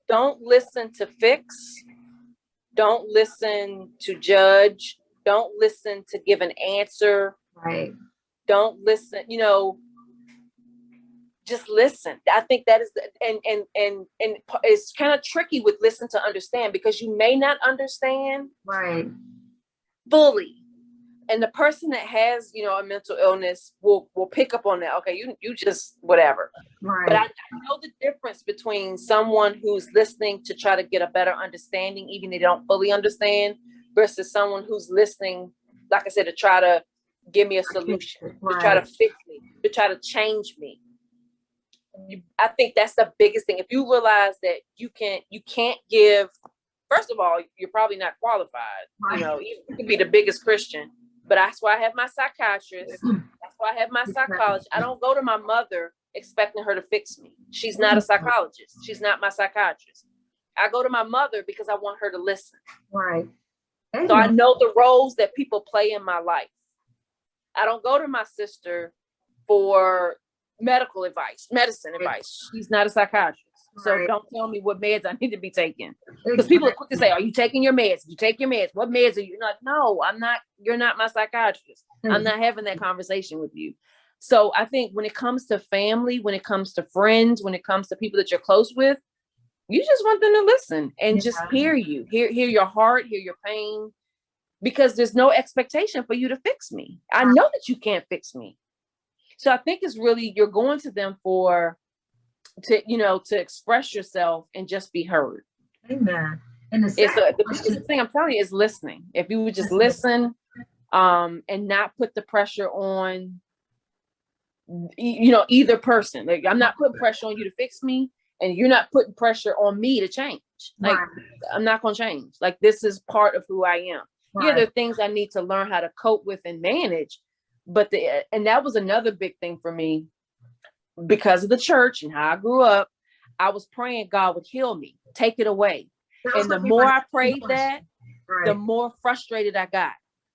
Don't listen to fix. Don't listen to judge. Don't listen to give an answer. Right. Don't listen, just listen. I think that is, and it's kind of tricky with listen to understand, because you may not understand right fully. And the person that has, a mental illness will pick up on that. Okay, you just whatever. Right. But I know the difference between someone who's listening to try to get a better understanding, even if they don't fully understand, versus someone who's listening, like I said, to try to give me a solution, right, to try to fix me, to try to change me. I think that's the biggest thing. If you realize that you can't give, first of all, you're probably not qualified. Right. You can be the biggest Christian, but that's why I have my psychiatrist. That's why I have my psychologist. I don't go to my mother expecting her to fix me. She's not a psychologist. She's not my psychiatrist. I go to my mother because I want her to listen. Right. So I know the roles that people play in my life. I don't go to my sister for medical advice, medicine advice. She's not a psychiatrist. So don't tell me what meds I need to be taking. Because people are quick to say, are you taking your meds? You take your meds. What meds are you? Like, no, I'm not. You're not my psychiatrist. I'm not having that conversation with you. So I think when it comes to family, when it comes to friends, when it comes to people that you're close with, you just want them to listen and just hear you, hear your heart, hear your pain, because there's no expectation for you to fix me. I know that you can't fix me. So I think it's really, you're going to them to express yourself and just be heard. Amen. And the thing I'm telling you is listening. If you would just listen, and not put the pressure on, either person. Like, I'm not putting pressure on you to fix me, and you're not putting pressure on me to change. Like, I'm not going to change. Like, this is part of who I am. Yeah, there are things I need to learn how to cope with and manage. But and that was another big thing for me because of the church and how I grew up. I was praying God would heal me, take it away. And the more I prayed that, the more frustrated I got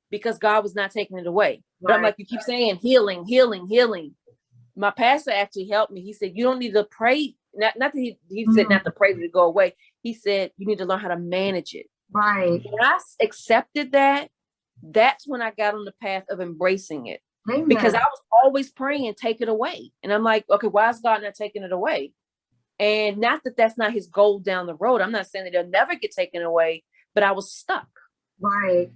because God was not taking it away. But I'm like, you keep saying healing, healing, healing. My pastor actually helped me. He said, you don't need to pray. Not that he said not to pray to go away. He said, you need to learn how to manage it. Right. When I accepted that, that's when I got on the path of embracing it. Amen. Because I was always praying, take it away. And I'm like, okay, why is God not taking it away? And not that that's not his goal down the road. I'm not saying that it'll never get taken away, but I was stuck. Right.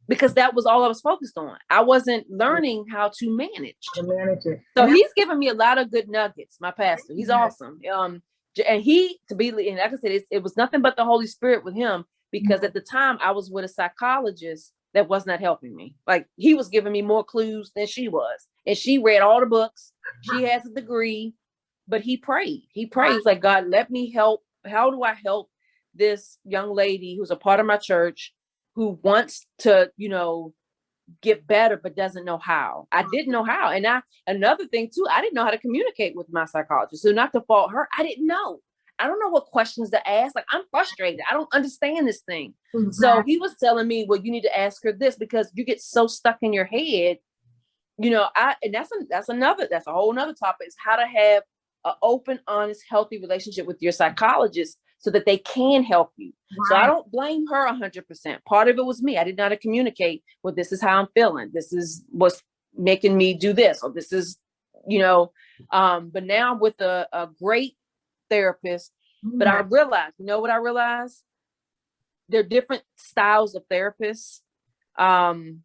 Because that was all I was focused on. I wasn't learning how to manage. It. So he's given me a lot of good nuggets, my pastor. He's awesome. And like I said, it was nothing but the Holy Spirit with him, because at the time I was with a psychologist that was not helping me. Like, he was giving me more clues than she was. And she read all the books. She has a degree, but he prayed. He prays like, God, let me help. How do I help this young lady who's a part of my church, who wants to, get better, but doesn't know how? I didn't know how. And another thing too, I didn't know how to communicate with my psychologist. So not to fault her, I didn't know. I don't know what questions to ask. Like, I'm frustrated. I don't understand this thing. Mm-hmm. So he was telling me, well, you need to ask her this, because you get so stuck in your head, and that's a whole nother topic, is how to have an open, honest, healthy relationship with your psychologist so that they can help you. Right. So I don't blame her 100%. Part of it was me. I didn't know how to communicate. Well, this is how I'm feeling. This is what's making me do this. Or this is, but now I'm with a great therapist. But I realized, what I realized? There are different styles of therapists. And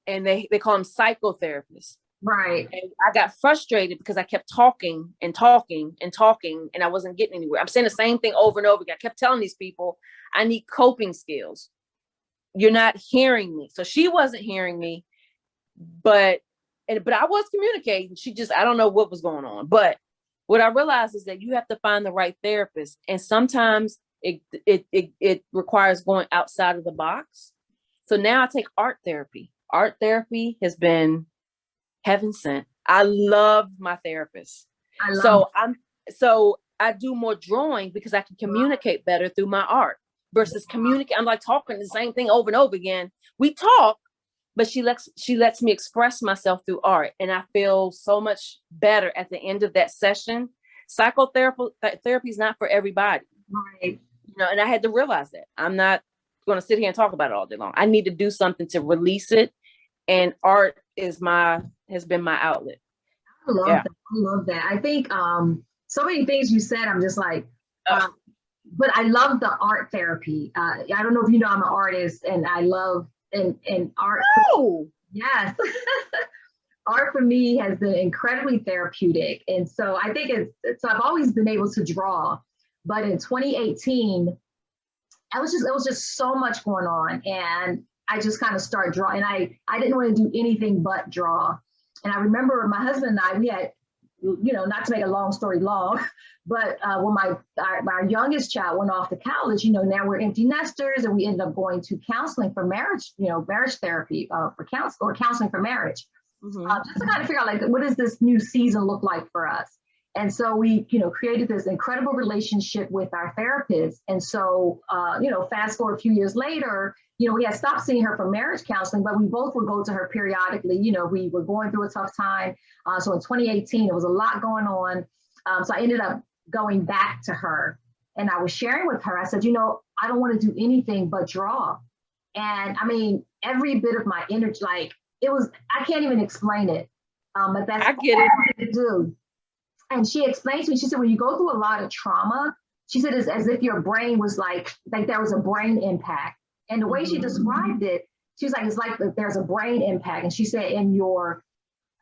they call them psychotherapists. Right. And I got frustrated because I kept talking and talking and talking, and I wasn't getting anywhere. I'm saying the same thing over and over again. I kept telling these people, I need coping skills. You're not hearing me. So she wasn't hearing me, but I was communicating. I don't know what was going on. But what I realized is that you have to find the right therapist. And sometimes it requires going outside of the box. So now I take art therapy. Art therapy has been heaven sent. I love my therapist. So I do more drawing because I can communicate better through my art versus communicate. I'm like talking the same thing over and over again. We talk, but she lets me express myself through art, and I feel so much better at the end of that session. Psychotherapy is not for everybody, right? And I had to realize that I'm not going to sit here and talk about it all day long. I need to do something to release it, and art has been my outlet. I love that. I think so many things you said, I'm just like, but I love the art therapy. I don't know if you know, I'm an artist, and I love and art. Oh, yes. Art for me has been incredibly therapeutic. And so I think so I've always been able to draw, but in 2018, it was just so much going on. And I just kind of started drawing, and I didn't want to do anything but draw. And I remember my husband and I, we had, not to make a long story long, but when our youngest child went off to college, now we're empty nesters, and we ended up going to counseling for marriage, marriage therapy for counseling for marriage, just to kind of figure out, like, what does this new season look like for us? And so we, created this incredible relationship with our therapist. And so, fast forward a few years later, we had stopped seeing her for marriage counseling, but we both would go to her periodically. We were going through a tough time. So in 2018, there was a lot going on. So I ended up going back to her, and I was sharing with her. I said, I don't want to do anything but draw. And I mean, every bit of my energy, like I can't even explain it. But that's I get it. all I wanted to do. And she explained to me, she said, when you go through a lot of trauma, she said, it's as if your brain was like there was a brain impact. And the way she described it, she was like, it's like there's a brain impact. And she said, in your,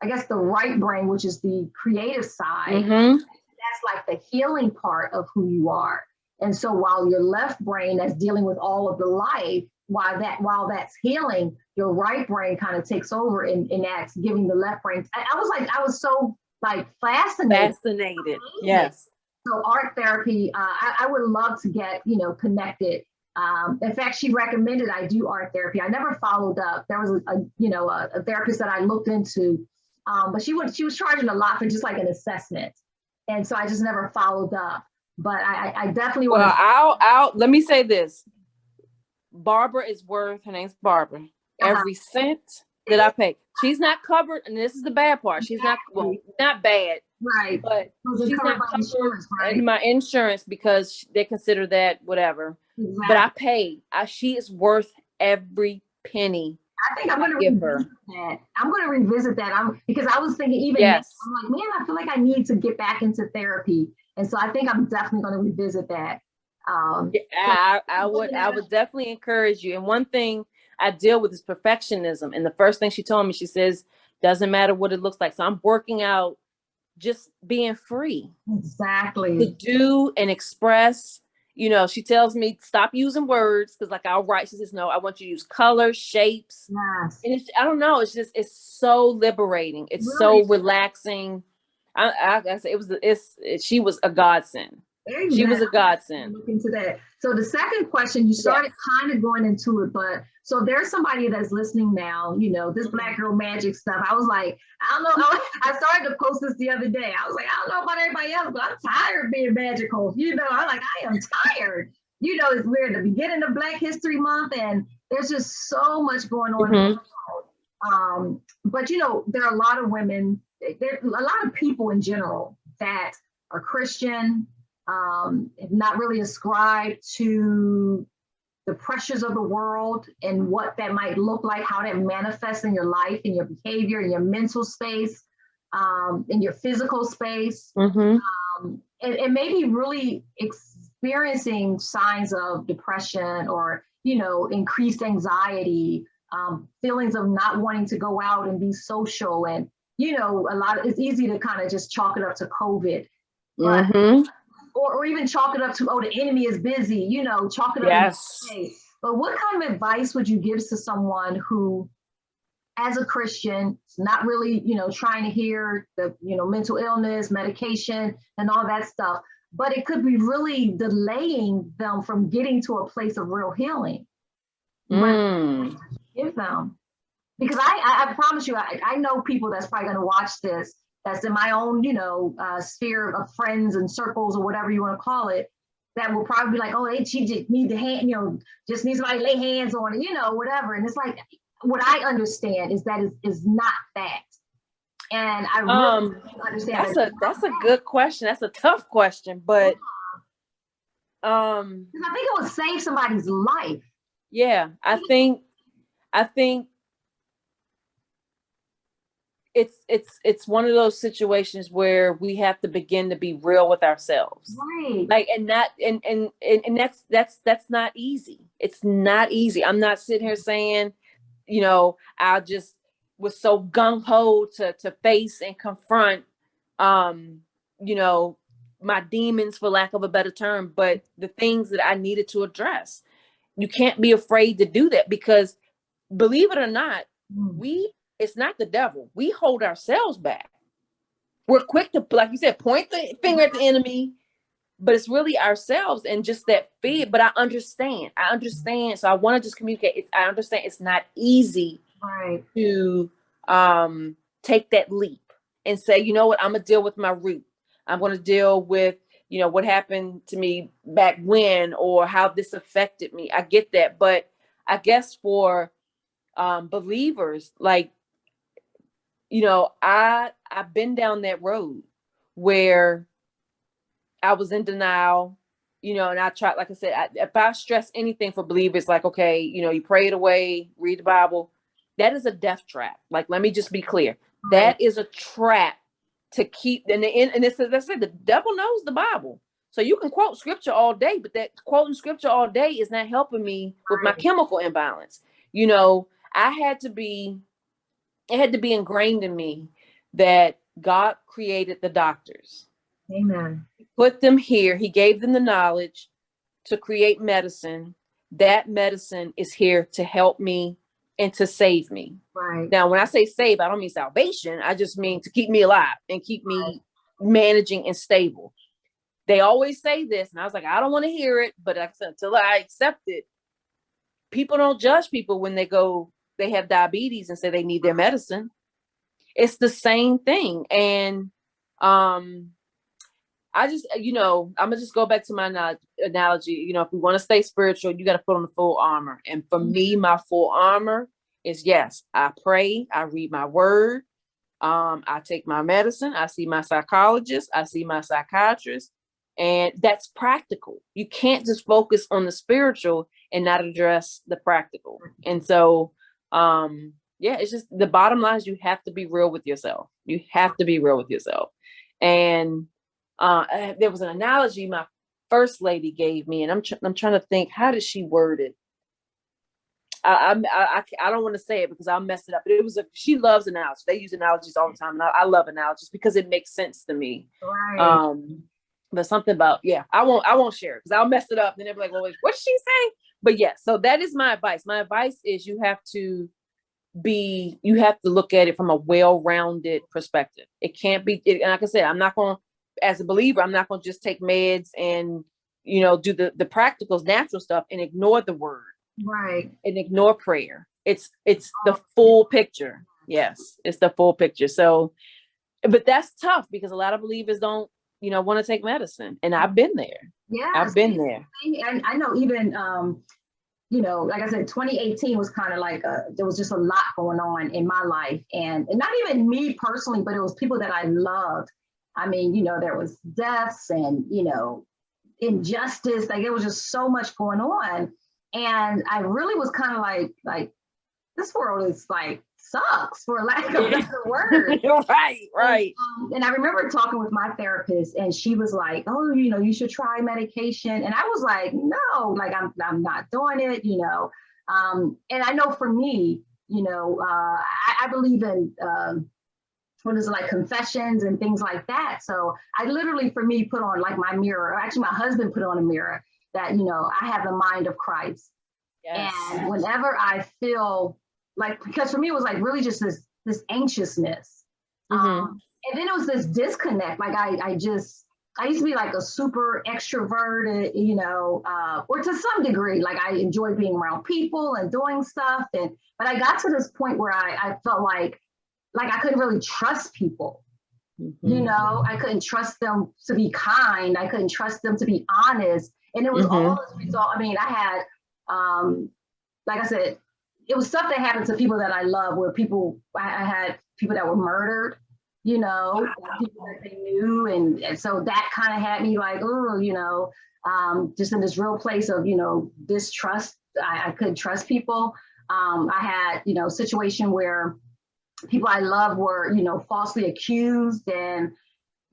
I guess the right brain, which is the creative side, that's like the healing part of who you are. And so while your left brain that's dealing with all of the life, while that's healing, your right brain kind of takes over and that's giving the left brain. I was so fascinated. Yes. So art therapy, I would love to get, connected. In fact, she recommended I do art therapy. I never followed up. There was a therapist that I looked into, but she was charging a lot for just like an assessment. And so I just never followed up, but I definitely want to. I'll let me say this. Barbara is worth, her name's Barbara, every cent that I pay. She's not covered, and this is the bad part. She's not bad, right? But she's not covered insurance, right? in my insurance because they consider that whatever. Exactly. But I pay. She is worth every penny. I think I'm going to revisit that. I'm going to revisit that. Because I was thinking even now, I'm like, man, I feel like I need to get back into therapy, and so I think I'm definitely going to revisit that. I would definitely encourage you. And one thing I deal with is perfectionism. And the first thing she told me, she says, doesn't matter what it looks like. So I'm working out, just being free. Exactly. To do and express. She tells me stop using words because like I'll write. She says, no, I want you to use colors, shapes. Yes. And I don't know. It's so liberating. It's really so relaxing. I said she was a godsend. She was a godsend. Look into that. So the second question, you started kind of going into it, but so there's somebody that's listening now, this Black girl magic stuff. I was like, I don't know. I started to post this the other day. I was like, I don't know about everybody else, but I'm tired of being magical. I'm like, I am tired. We're at the beginning of Black History Month, and there's just so much going on. But there are a lot of women, there are a lot of people in general that are Christian, not really ascribed to the pressures of the world and what that might look like, how that manifests in your life, in your behavior, in your mental space, in your physical space, and maybe really experiencing signs of depression or, increased anxiety, feelings of not wanting to go out and be social. And, it's easy to kind of just chalk it up to COVID. But, or even chalk it up to, the enemy is busy, chalk it up. Yes. But what kind of advice would you give to someone who, as a Christian, is not really, trying to hear the, mental illness, medication, and all that stuff, but it could be really delaying them from getting to a place of real healing? Give them. Because I promise you, I know people that's probably going to watch this, that's in my own, sphere of friends and circles or whatever you want to call it, that will probably be like, she just need the hand, just needs somebody to lay hands on it, whatever. And it's like, what I understand is that is not that. And I really understand that's a good question. That's a tough question, but I think it would save somebody's life. Yeah, I think it's one of those situations where we have to begin to be real with ourselves. Right. Like, and that's not easy. It's not easy. I'm not sitting here saying, I just was so gung-ho to face and confront, my demons, for lack of a better term, but the things that I needed to address. You can't be afraid to do that because, believe it or not, it's not the devil. We hold ourselves back. We're quick to, like you said, point the finger at the enemy, but it's really ourselves and just that fear. But I understand. So I want to just communicate. I understand it's not easy to take that leap and say, you know what, I'm going to deal with my root. I'm going to deal with, you know, what happened to me back when, or how this affected me. I get that. But I guess for believers, like, you know, I've been down that road where I was in denial, you know, and I tried, like I said, if I stress anything for believers, like, okay, you know, you pray it away, read the Bible, that is a death trap. Like, let me just be clear. That is a trap to keep, and it's, as I said, the devil knows the Bible. So you can quote scripture all day, but that quoting scripture all day is not helping me with my chemical imbalance. You know, it had to be ingrained in me that God created the doctors. Amen. He put them here. He gave them the knowledge to create medicine. That medicine is here to help me and to save me. Right. Now, when I say save, I don't mean salvation. I just mean to keep me alive and keep me managing and stable. They always say this, and I was like, I don't want to hear it, but until I accept it, people don't judge people when they have diabetes and say they need their medicine. It's the same thing. And I just, you know, I'm gonna just go back to my analogy. You know, if we want to stay spiritual, you got to put on the full armor. And for me, my full armor is, yes, I pray, I read my word, I take my medicine, I see my psychologist, I see my psychiatrist, and that's practical. You can't just focus on the spiritual and not address the practical. And so, yeah, it's just the bottom line is you have to be real with yourself. You have to be real with yourself. And there was an analogy my first lady gave me, and I'm trying to think, how did she word it? I don't want to say it because I'll mess it up. But she loves analogies. They use analogies all the time, and I love analogies because it makes sense to me. Right. But something about, I won't share it because I'll mess it up, and they'll be like, well, what's she saying? But yeah, so that is my advice. My advice is you have to look at it from a well-rounded perspective. It can't be, and like I said, I'm not going to, as a believer, I'm not going to just take meds and, you know, do the practicals, natural stuff, and ignore the word. Right. And ignore prayer. It's the full picture. Yes, it's the full picture. So, but that's tough because a lot of believers don't, you know, want to take medicine. And I've been there. Yeah. I've been there. And I know even, you know, like I said, 2018 was kind of like there was just a lot going on in my life, and not even me personally, but it was people that I loved. I mean, you know, there was deaths and, you know, injustice. Like, there was just so much going on. And I really was kind of like, this world is like, sucks, for lack of a better word. Right. And I remember talking with my therapist, and she was like, oh, you know, you should try medication. And I was like, no, like, I'm not doing it, you know. And I know for me, you know, I believe in, what is it, like confessions and things like that. So I literally, for me, put on like my mirror, or actually my husband put on a mirror, that, you know, I have the mind of Christ. Yes. And whenever I feel like, because for me, it was like really just this anxiousness. And then it was this disconnect. Like I used to be like a super extroverted, you know, or to some degree, like I enjoyed being around people and doing stuff. But I got to this point where I felt like I couldn't really trust people. You know, I couldn't trust them to be kind. I couldn't trust them to be honest. And it was all as a result. I mean, I had, like I said, it was stuff that happened to people that I love, where I had people that were murdered, you know, people that they knew. And so that kind of had me like, oh, you know, just in this real place of, you know, distrust. I couldn't trust people. I had, you know, situation where people I love were, you know, falsely accused, and,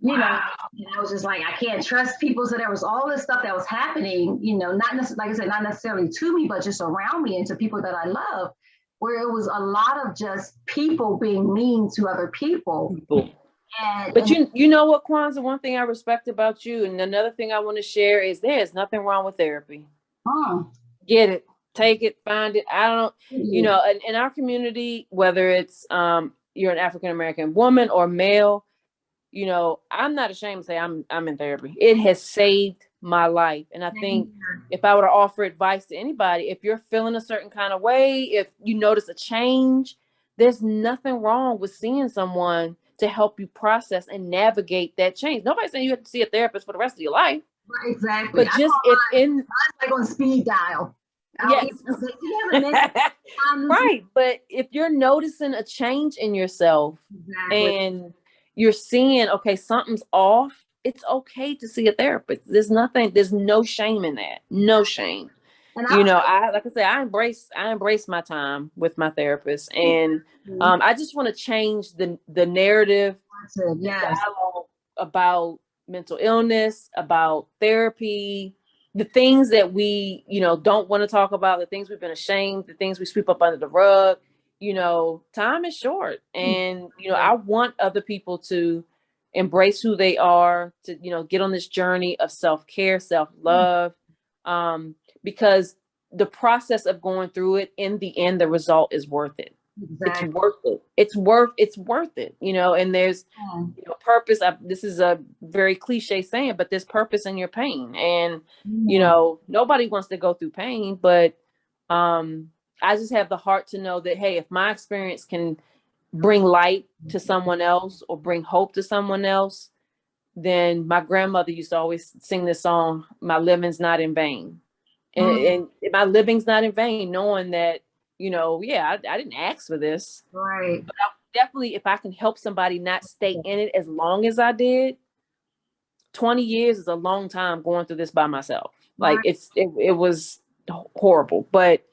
you know, and I was just like, I can't trust people. So there was all this stuff that was happening, you know, not necessarily, like I said, not necessarily to me, but just around me and to people that I love, where it was a lot of just people being mean to other people. But you know what, Kwanza, one thing I respect about you, and another thing I want to share, is there's nothing wrong with therapy. Get it, take it, find it. I don't, you know, in our community, whether it's you're an African-American woman or male, you know, I'm not ashamed to say I'm in therapy. It has saved my life. And I think if I were to offer advice to anybody, if you're feeling a certain kind of way, if you notice a change, there's nothing wrong with seeing someone to help you process and navigate that change. Nobody's saying you have to see a therapist for the rest of your life. Right, exactly. But just if mine's like on speed dial. Yes. Right. But if you're noticing a change in yourself and you're seeing, okay, something's off, it's okay to see a therapist. There's no shame in that. No shame. And I embrace my time with my therapist, and I just want to change the narrative, the dialogue about mental illness, about therapy, the things that we, don't want to talk about, the things we've been ashamed, the things we sweep up under the rug. Time is short, and I want other people to embrace who they are, to get on this journey of self-care, self-love, because the process of going through it, in the end, the result is worth it. Exactly. It's worth it. And there's purpose. This is a very cliche saying, but there's purpose in your pain. And nobody wants to go through pain, but I just have the heart to know that, hey, if my experience can bring light to someone else or bring hope to someone else, then my grandmother used to always sing this song, "My living's not in vain." And my living's not in vain, knowing that, I didn't ask for this. Right. But definitely, if I can help somebody not stay in it as long as I did, 20 years is a long time going through this by myself. Right. Like it was horrible. But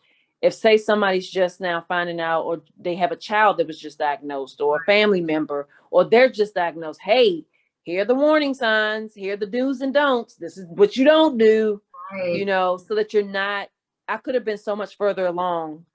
if, say, somebody's just now finding out, or they have a child that was just diagnosed, or a family member, or they're just diagnosed, hey, here are the warning signs, here are the do's and don'ts. This is what you don't do. Right. So that you're not, I could have been so much further along,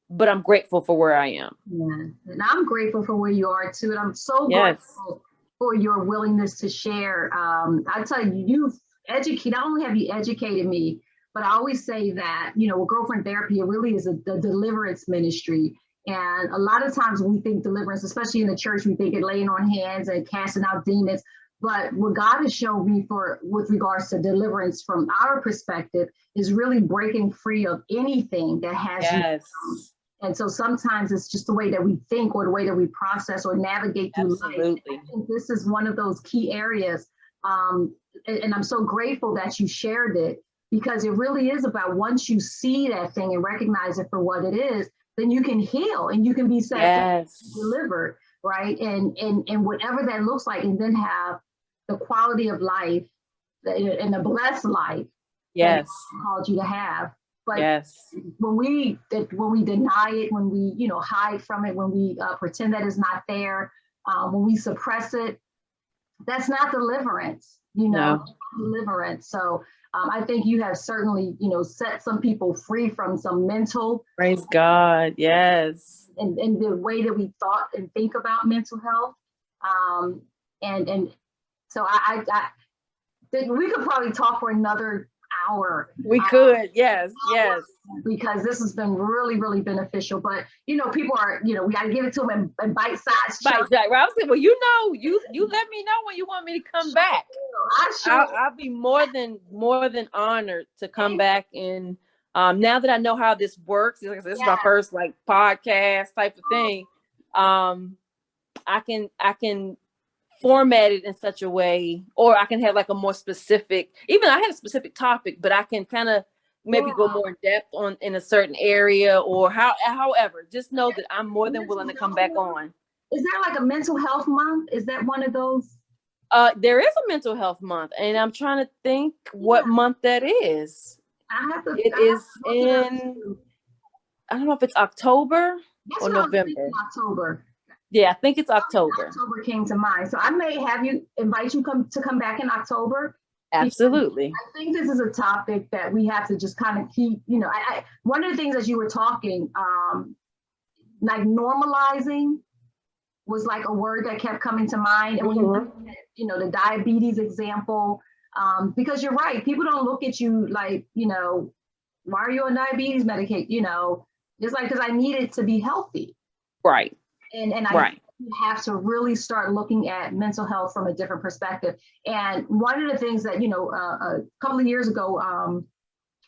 but I'm grateful for where I am. Yeah. And I'm grateful for where you are too. And I'm so grateful for your willingness to share. I tell you, not only have you educated me, but I always say that, with Girlfriend Therapy, it really is a deliverance ministry. And a lot of times when we think deliverance, especially in the church, we think it laying on hands and casting out demons. But what God has shown me with regards to deliverance from our perspective is really breaking free of anything that has you. And so sometimes it's just the way that we think, or the way that we process or navigate through life. I think this is one of those key areas. And I'm so grateful that you shared it, because it really is about, once you see that thing and recognize it for what it is, then you can heal and you can be set delivered, right? And whatever that looks like, and then have the quality of life and the blessed life that God called you to have. But when we deny it, when we hide from it, when we pretend that it's not there, when we suppress it, that's not deliverance. Deliverance. So I think you have certainly set some people free from some mental. Praise God. Yes. And the way that we thought and think about mental health, and so I we could probably talk for another hour. We could, yes. Because this has been really, really beneficial. But people are, we got to give it to them in bite-sized chunks. Right. I was saying, well, you let me know when you want me to come back. I'll be more than honored to come back. And now that I know how this works, this is my first podcast type of thing. I can format it in such a way, or I can have a more specific, even I had a specific topic, but I can kind of maybe go more in depth in a certain area, or however, just know that I'm more than willing to come back on. Is there a mental health month? Is that one of those? There is a mental health month, and I'm trying to think what month that is. It is in, I don't know if it's October or November. October. Yeah, I think it's October. October came to mind. So I may invite you to come back in October. Absolutely. I think this is a topic that we have to just kind of keep, one of the things as you were talking, normalizing was a word that kept coming to mind. And when you look at, the diabetes example, because you're right, people don't look at you why are you on diabetes medication? It's because I need it to be healthy. Right. And I have to really start looking at mental health from a different perspective. And one of the things that, a couple of years ago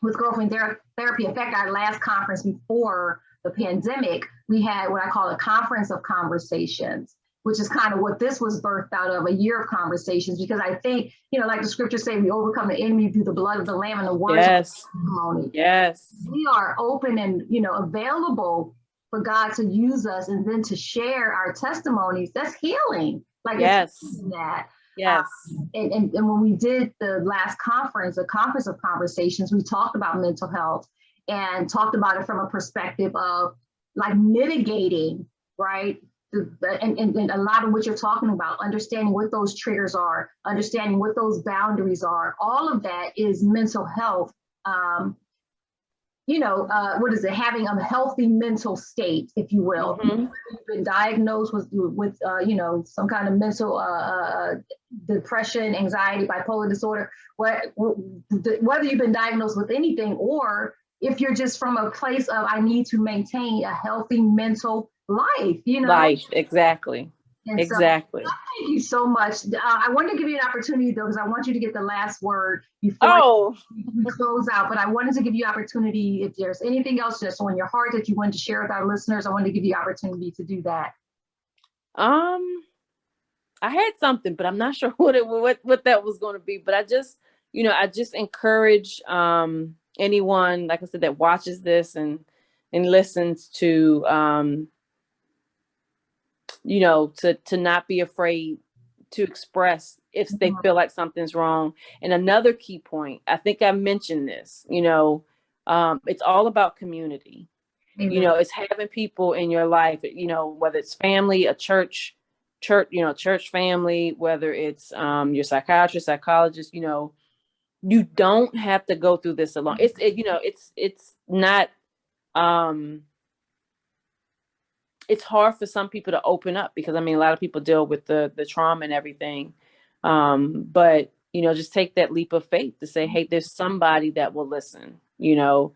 with Girlfriendtherapy, in fact, our last conference before the pandemic, we had what I call a conference of conversations, which is kind of what this was birthed out of, a year of conversations, because I think, like the scriptures say, we overcome the enemy through the blood of the Lamb and the words of testimony. Yes. We are open and, available for God to use us, and then to share our testimonies. That's healing. Like, yes. It's that. Yes. And when we did the last conference, the conference of conversations, we talked about mental health and talked about it from a perspective of like mitigating, right? And a lot of what you're talking about, understanding what those triggers are, understanding what those boundaries are, all of that is mental health. What is it? Having a healthy mental state, if you will. Mm-hmm. You've been diagnosed with some kind of mental depression, anxiety, bipolar disorder. Whether you've been diagnosed with anything, or if you're just from a place of I need to maintain a healthy mental life. Life, exactly. And exactly. So, thank you so much. I wanted to give you an opportunity, though, because I want you to get the last word before we close out. But I wanted to give you opportunity, if there's anything else just on your heart that you wanted to share with our listeners, I wanted to give you opportunity to do that. I had something, but I'm not sure what that was going to be. But I just encourage anyone, like I said, that watches this and listens to to not be afraid to express if they feel like something's wrong. And another key point, I think I mentioned this, it's all about community. Amen. It's having people in your life, whether it's family, a church family, whether it's your psychiatrist, psychologist, you don't have to go through this alone. It's not, it's hard for some people to open up because a lot of people deal with the trauma and everything. But, just take that leap of faith to say, hey, there's somebody that will listen, but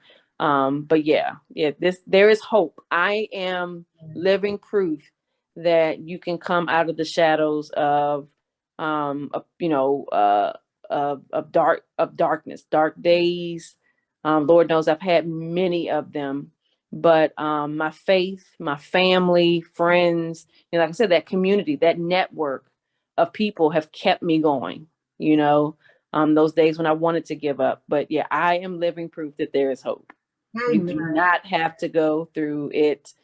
there is hope. I am living proof that you can come out of the shadows of darkness, dark days. Lord knows I've had many of them. But my faith, my family, friends, like I said, that community, that network of people have kept me going, those days when I wanted to give up. But yeah, I am living proof that there is hope. Amen. You do not have to go through it.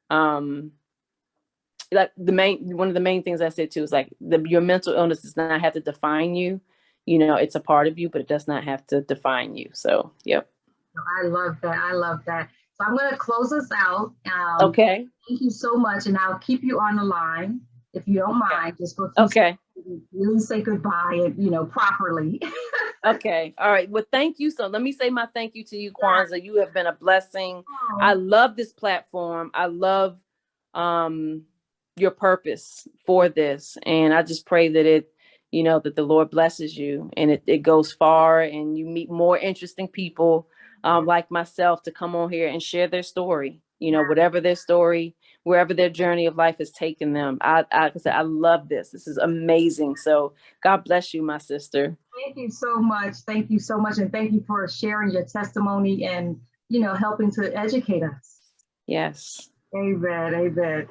Like one of the main things I said too is like your mental illness does not have to define you. It's a part of you, but it does not have to define you. So, yep. I love that. I love that. So I'm going to close us out. Okay. Thank you so much. And I'll keep you on the line if you don't mind. Just for really say goodbye and, properly. Okay. All right. Well, thank you. So let me say my thank you to you, Kwanza. You have been a blessing. Oh. I love this platform. I love your purpose for this. And I just pray that that the Lord blesses you and it goes far and you meet more interesting people like myself to come on here and share their story, whatever their story, wherever their journey of life has taken them. I love this. This is amazing. So God bless you, my sister. Thank you so much. Thank you so much. And thank you for sharing your testimony and, helping to educate us. Yes. Amen. Amen.